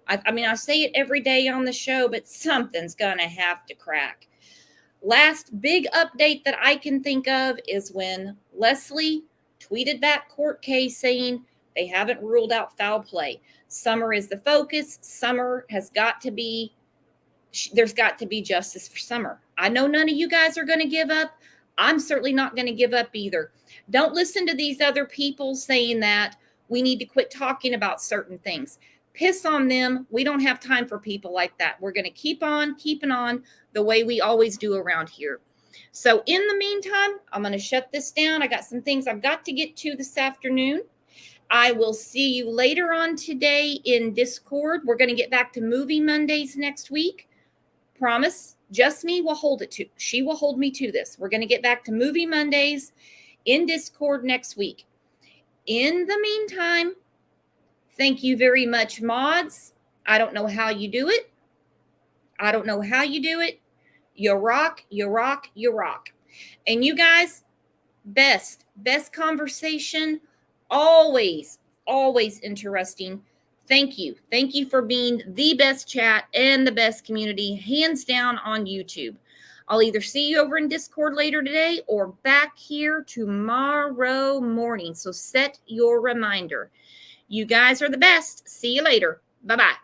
I mean, I say it every day on the show, but something's going to have to crack. Last big update that I can think of is when Leslie tweeted that court case saying they haven't ruled out foul play. Summer is the focus. Summer has got to be, there's got to be justice for Summer. I know none of you guys are going to give up. I'm certainly not going to give up either. Don't listen to these other people saying that we need to quit talking about certain things. Piss on them. We don't have time for people like that. We're going to keep on keeping on the way we always do around here. So in the meantime, I'm going to shut this down. I got some things I've got to get to this afternoon. I will see you later on today in Discord. We're going to get back to Movie Mondays next week. Promise. Just me will hold it to. She will hold me to this. We're going to get back to Movie Mondays in Discord next week. In the meantime, thank you very much, mods. I don't know how you do it. I don't know how you do it. You rock, you rock, you rock. And you guys, best conversation. Always interesting. Thank you. Thank you for being the best chat and the best community, hands down on YouTube. I'll either see you over in Discord later today or back here tomorrow morning. So set your reminder. You guys are the best. See you later. Bye-bye.